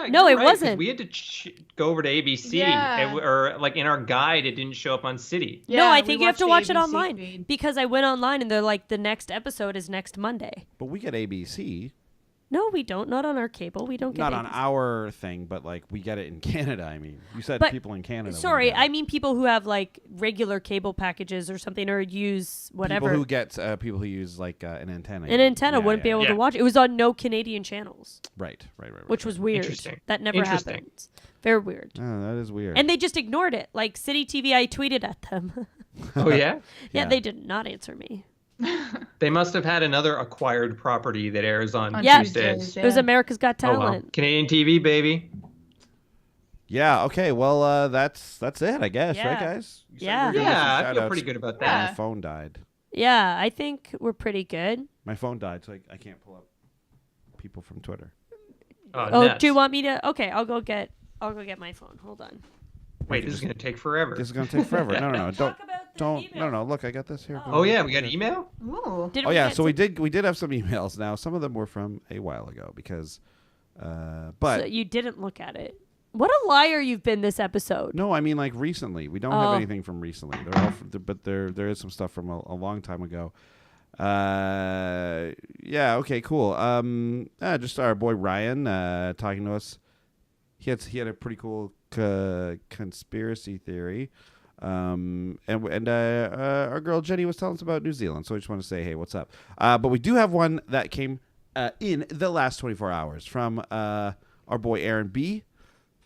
No, you're it right, 'cause wasn't. We had to go over to ABC, Yeah. or like in our guide, it didn't show up on City. No, Yeah, I we think you have watched to the watch it ABC online feed. because I went online and they're like, the next episode is next Monday. But we get ABC. No, we don't. Not on our cable. We don't get Not on ABC. our thing, but like we get it in Canada. I mean, you said But- people in Canada. wouldn't Sorry, get it. I mean people who have like regular cable packages or something, or use whatever. People who get people who use like an antenna. An antenna Yeah, wouldn't be yeah, able yeah. to watch it. It was on no Canadian channels, Right. which was weird. Interesting. That never Interesting. happens. Very weird. Oh, that is weird. And they just ignored it. Like City TV, I tweeted at them. Oh yeah, yeah, Yeah. they did not answer me. they must have had another acquired property that airs on Yeah. Tuesdays. It was America's Got Oh well, Talent. Canadian TV, baby. Yeah. Okay. Well, that's it, I guess. Right, Yeah. guys? You said Yeah. we're gonna do some Yeah, I feel shout-outs. pretty good about My that. Yeah. phone died. Yeah, I think we're pretty good. My phone died, so I can't pull up people from Twitter. Oh, nuts. do you want me to? Okay, I'll go get my phone. Hold on. Wait, this is gonna take forever. This is gonna take forever. No. Don't. Talk about the Don't. email. No. Look, I got this here. Oh yeah, we got an email. Ooh. Did Oh yeah. get So we some- did have some emails. Now some of them were from a while ago because, but So you didn't look at it. What a liar you've been this episode. no, I mean like recently. We don't have Oh. anything from recently. They're all but there is some stuff from a long time ago. Yeah. Okay. Cool. Just our boy Ryan talking to us. He had a pretty cool conspiracy theory. And our girl Jenny was telling us about New Zealand, so I just want to say, hey, what's up? But we do have one that came in the last 24 hours from our boy Aaron B.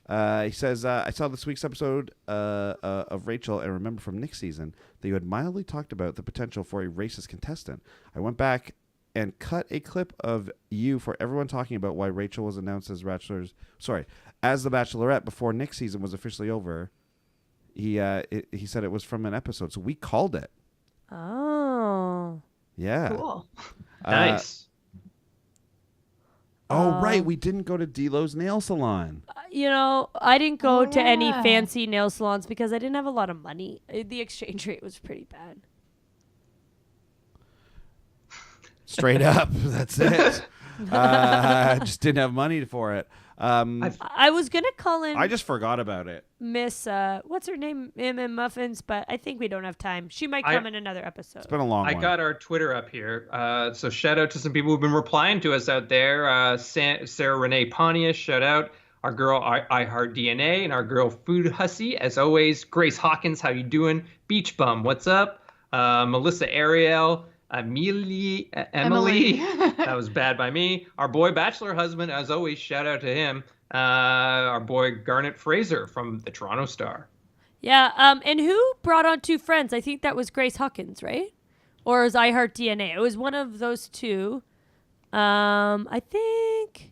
He says, I saw this week's episode of Rachel and remember from Nick's season that you had mildly talked about the potential for a racist contestant. I went back and cut a clip of you for everyone talking about why Rachel was announced as as the Bachelorette before Nick's season was officially over. He said it was from an episode, so we called it. Oh. Yeah. Cool. Nice. Right. We didn't go to D-Lo's nail salon. I didn't go to any yeah. fancy nail salons because I didn't have a lot of money. The exchange rate was pretty bad. Straight up. That's it. Just didn't have money for it. I was gonna call in I just forgot about it. Miss what's her name, Muffins, but I think we don't have time. She might come in another episode. It's been a long I one. got our Twitter up here. So shout out to some people who've been replying to us out there. Sarah Renee Pontius, shout out. Our girl I Heart DNA and our girl Food Hussy, as always. Grace Hawkins, how you doing? Beach Bum, what's up? Melissa Ariel, Emily. That was bad by me. Our boy Bachelor Husband, as always, shout out to him. Our boy Garnet Fraser from the Toronto Star. Yeah, and who brought on two friends? I think that was Grace Hawkins, right? Or was I Heart DNA? It was one of those two. I think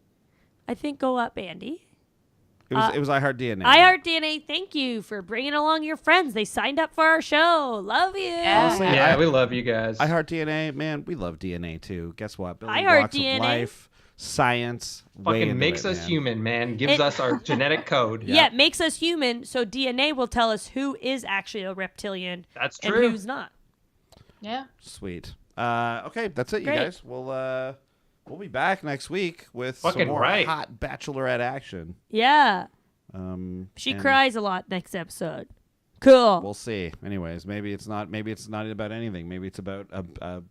go up, Andy. It was I Heart DNA. I Heart DNA, thank you for bringing along your friends. They signed up for our show. Love you. Honestly, Yeah, we love you guys. I Heart DNA, man, we love DNA too. Guess what? Building I Heart blocks of DNA. life, science, way Fucking into makes it, us man. human, man. Gives us our genetic code. Yeah, it makes us human, so DNA will tell us who is actually a reptilian That's and true. who's not. Yeah. Sweet. Okay, that's it, Great. you guys. We'll be back next week with some Fucking more right. hot Bachelorette action. Yeah. She and cries a lot next episode. Cool. We'll see. Anyways, maybe it's not about anything. Maybe it's about a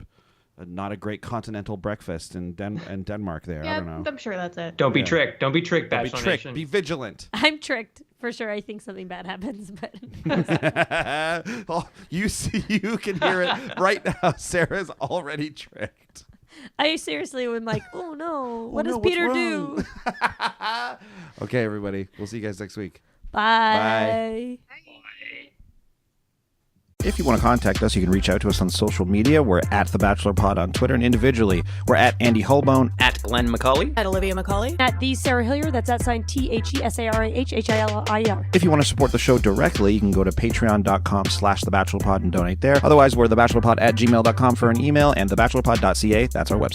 not a great continental breakfast in Denmark. There, Yeah, I don't know. I'm sure that's it. Don't be tricked. Don't be tricked, Don't be Bachelor tricked. Nation. Be vigilant. I'm tricked. For sure, I think something bad happens, but Oh, you can hear it right now. Sarah's already tricked. I seriously am like, oh no, what Oh, does no, what's Peter wrong? do? Okay, everybody. We'll see you guys next week. Bye. If you want to contact us, you can reach out to us on social media. We're at The Bachelor Pod on Twitter, and individually, we're at Andy Holbone. At Glenn McCauley. At Olivia McCauley. At the Sarah Hillier, that's at sign THESARAHHILIER. If you want to support the show directly, you can go to patreon.com/thebachelorpod and donate there. Otherwise, we're thebachelorpod@gmail.com for an email and thebachelorpod.ca. That's our website.